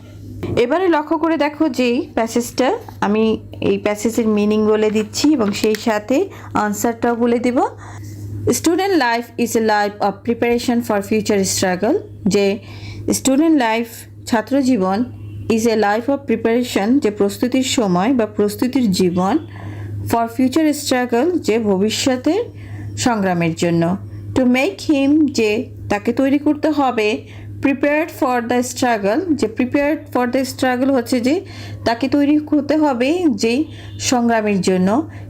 এবারে লক্ষ্য করে দেখো যে প্যাসেজটা, আমি এই প্যাসেজের মিনিং বলে দিচ্ছি এবং সেই সাথে আনসারটাও বলে দেব। Student life is a life of preparation for future struggle, যে স্টুডেন্ট লাইফ, ছাত্র জীবন, is a life of preparation, যে প্রস্তুতির সময় বা প্রস্তুতির জীবন, ফর ফিউচার স্ট্রাগল, যে ভবিষ্যতের সংগ্রামের জন্য, টু মেক হিম, যে তাকে তৈরি করতে হবে, প্রিপেয়ার্ড ফর দ্য স্ট্রাগল, যে প্রিপেয়ার্ড ফর দ্য স্ট্রাগল হচ্ছে যে তাকে তৈরি হতে হবে যে সংগ্রামের জন্য,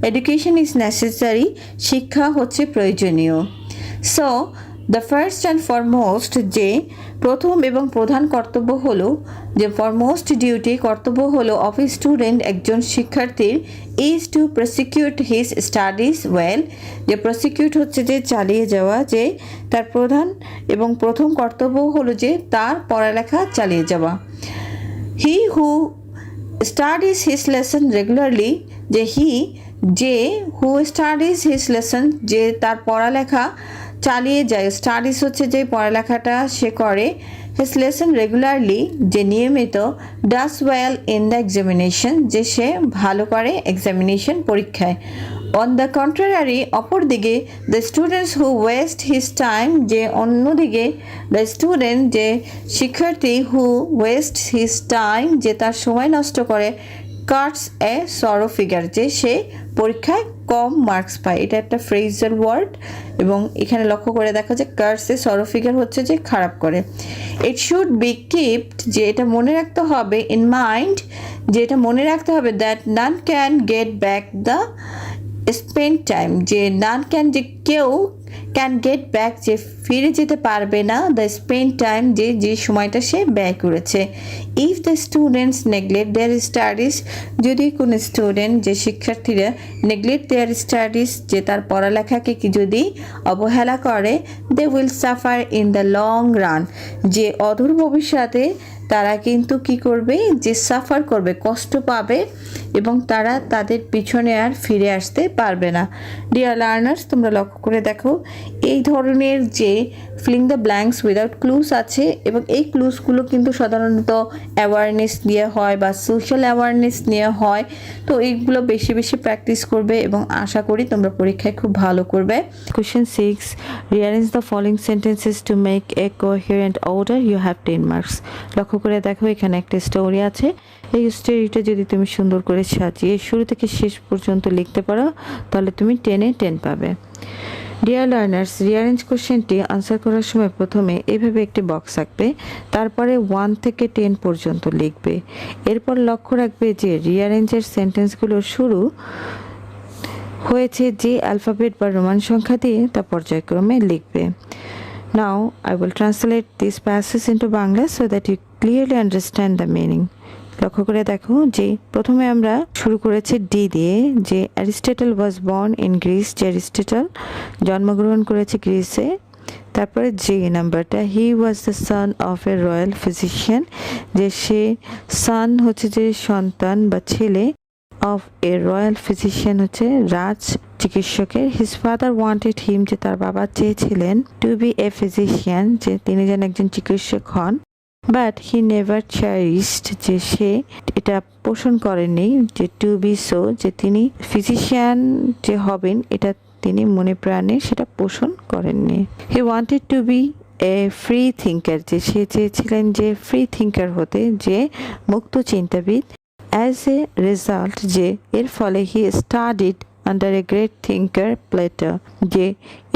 এডুকেশন ইজ নেসেসারি, শিক্ষা হচ্ছে প্রয়োজনীয়। So the first and foremost, যে প্রথম এবং প্রধান কর্তব্য হলো, যে ফরমোস্ট ডিউটি, কর্তব্য হলো অফ এ স্টুডেন্ট, একজন শিক্ষার্থীর, is to prosecute his studies well, যে প্রসিকিউট হচ্ছে যে চালিয়ে যাওয়া, যে তার প্রধান এবং প্রথম কর্তব্য হলো যে তার পড়ালেখা চালিয়ে যাওয়া। He who studies his lesson regularly, যে হু স্টাডিজ হিজ লেসন, যে তার পড়ালেখা চালিয়ে যায়, স্টাডিজ হচ্ছে যে পড়ালেখাটা সে করে, হিজ লেসন রেগুলারলি, যে নিয়মিত, ডাস ওয়েল ইন দ্য এক্সামিনেশন, যে সে ভালো করে এক্সামিনেশন পরীক্ষায়। অন দ্য কন্ট্রারি, অপরদিকে, the students who West his time, যে অন্যদিকে, দ্য স্টুডেন্ট, যে শিক্ষার্থী, হু ওয়েস্ট হিজ টাইম, যে তার সময় নষ্ট করে, কাটস এ সরো ফিগার, যে সে পরীক্ষায় কম মার্কস পায়। এটা একটা ফ্রেজাল ওয়ার্ড, এবং এখানে লক্ষ্য করে দেখা যায় কাটস এ সরো ফিগার হচ্ছে যে খারাপ করে। ইট শুড বি কিপড, যে এটা মনে রাখতে হবে, ইন মাইন্ড, যে এটা মনে রাখতে হবে, that none can get back the spend time, যে নান ক্যান, যে কেউ, ক্যান গেট ব্যাক, যে ফিরে যেতে পারবে না, দ্য স্পেন্ড টাইম, যে সময়টা সে ব্যয় করেছে। If the students neglect their studies, যদি কোনো স্টুডেন্ট, যে শিক্ষার্থীরা, নেগলেক্ট দেয়ার স্টাডিজ, যে তার পড়ালেখাকে কি যদি অবহেলা করে, they will suffer in the long run, যে অদূর ভবিষ্যতে তারা কিন্তু কি করবে, যে সাফার করবে, কষ্ট পাবে, এবং তারা তাদের পিছনে আর ফিরে আসতে পারবে না। ডিয়ার লার্নার্স, তোমরা লক্ষ্য করে দেখো এই ধরনের যে filling the blanks without clues আছে, এবং এই ক্লুজগুলো কিন্তু সাধারণত অ্যাওয়ারনেস নিয়ে হয় বা সোশ্যাল অ্যাওয়ারনেস নিয়ে হয়। তো এইগুলো বেশি বেশি প্র্যাকটিস করবে এবং আশা করি তোমরা পরীক্ষায় খুব ভালো করবে। Question 6. Rearrange the following sentences to make a coherent order. You have 10 marks. লক্ষ্য করে দেখো, এখানে একটা স্টোরি আছে। এই স্টোরিটা যদি তুমি সুন্দর করে সাজিয়ে শুরু থেকে শেষ পর্যন্ত লিখতে পারো, তাহলে তুমি 10-এ 10 পাবে। ডিয়ার লার্নার্স, রিয়ারেঞ্জ কোশ্চেনটি আনসার করার সময় প্রথমে এইভাবে একটি বক্স আঁকবে, তারপরে 1 থেকে 10 পর্যন্ত লিখবে। এরপর লক্ষ্য রাখবে যে রিয়ারেঞ্জের সেন্টেন্সগুলোর শুরু হয়েছে যে অ্যালফাবেট বা রোমান সংখ্যা দিয়ে তা পর্যায়ক্রমে লিখবে। Now I will translate this passage into Bangla so that you clearly understand the meaning. লক্ষ্য করে দেখো যে প্রথমে আমরা শুরু করেছি ডি দিয়ে, যে Aristotle was born in Greece, যে অ্যারিস্টটল জন্মগ্রহণ করেছে গ্রিসে। তারপরে যে নাম্বারটা, he was the son of a royal physician, যে সে সান হচ্ছে যে সন্তান বা ছেলে, অফ এ রয়্যাল ফিজিশিয়ান হচ্ছে রাজ চিকিৎসকের। হিজ ফাদার ওয়ান্টেড হিম, যে তার বাবা চেয়েছিলেন, টু বি এ ফিজিশিয়ান, যে তিনি যেন একজন চিকিৎসক হন। বাট হি নেভার চেরিশড, যে সে এটা পোষণ করেননি, যে টু বি সো, যে তিনি ফিজিশিয়ান যে হবেন এটা তিনি মনে প্রাণে সেটা পোষণ করেননি। He wanted to be a free thinker, যে সে চেয়েছিলেন যে ফ্রি থিঙ্কার হতে, যে মুক্ত চিন্তাবিদ। অ্যাজ এ রেজাল্ট, যে এর ফলে he studied under a great thinker Plato, যে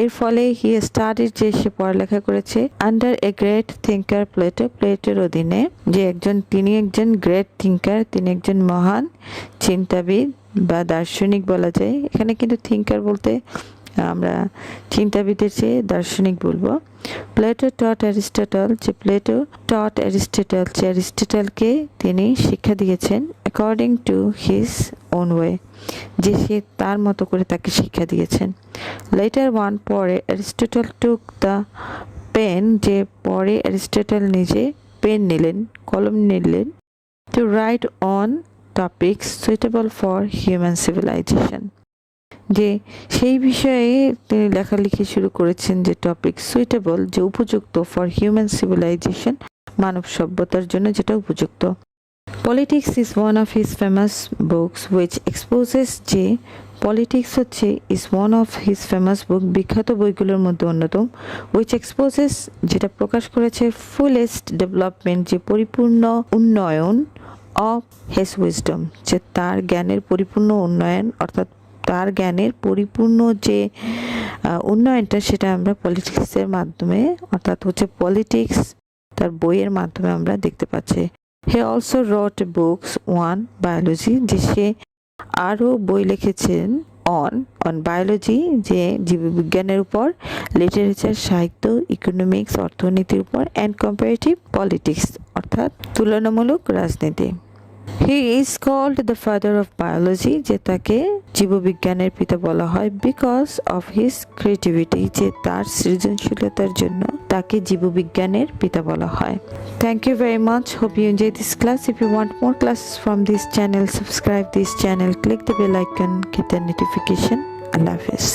এর ফলে হি স্টাডিড, যে সে পড়ালেখা করেছে under a great thinker Plato, প্লেটোর অধীনে, যে তিনি একজন গ্রেট থিঙ্কার, তিনি একজন মহান চিন্তাবিদ বা দার্শনিক বলা যায়। এখানে কিন্তু থিঙ্কার বলতে আমরা চিন্তাবিদের চেয়ে দার্শনিক বলবো। প্লেটো টট অ্যারিস্টটল, যে প্লেটো টট অ্যারিস্টটল, যে অ্যারিস্টটলকে তিনি শিক্ষা দিয়েছেন according to his own way, যে সে তার মতো করে তাকে শিক্ষা দিয়েছেন। লেটার ওয়ান, পরে অ্যারিস্টটল টুক দ্য পেন, যে পরে অ্যারিস্টটল নিজে পেন নিলেন, কলম নিলেন, to write on topics suitable for human civilisation, যে সেই বিষয়ে তিনি লেখালেখি শুরু করেছেন, যে টপিক সুইটেবল, যে উপযুক্ত, ফর হিউম্যান সিভিলাইজেশন, মানব সভ্যতার জন্য যেটা উপযুক্ত। Politics is one of his famous books which exposes, যে পলিটিক্স হচ্ছে is one of his famous বুক, বিখ্যাত বইগুলোর মধ্যে অন্যতম। উইচ এক্সপোজেস, যেটা প্রকাশ করেছে ফুলেস্ট ডেভেলপমেন্ট, যে পরিপূর্ণ উন্নয়ন, অফ হিজ উইজডম, যে তার জ্ঞানের পরিপূর্ণ উন্নয়ন, অর্থাৎ তার জ্ঞানের পরিপূর্ণ যে উন্নয়নটা সেটা আমরা পলিটিক্সের মাধ্যমে, অর্থাৎ হচ্ছে পলিটিক্স তার বইয়ের মাধ্যমে আমরা দেখতে পাচ্ছি। হে অলসো রট বুকস ওয়ান বায়োলজি, যে সে আরও বই লিখেছেন অন বায়োলজি, যে জীববিজ্ঞানের উপর, লিটারেচার সাহিত্য, ইকোনমিক্স অর্থনীতির উপর, অ্যান্ড কম্পারেটিভ পলিটিক্স অর্থাৎ তুলনামূলক রাজনীতি। He is called the father of biology, যে তাকে জীববিজ্ঞানের পিতা বলা হয়, বিকজ অফ হিজ ক্রিয়েটিভিটি, যে তার সৃজনশীলতার জন্য তাকে জীববিজ্ঞানের পিতা বলা হয়। Thank you very much. Hope you enjoyed this class. If you want more classes from this channel, subscribe this channel, click the bell icon, get the notification. Allah Hafiz.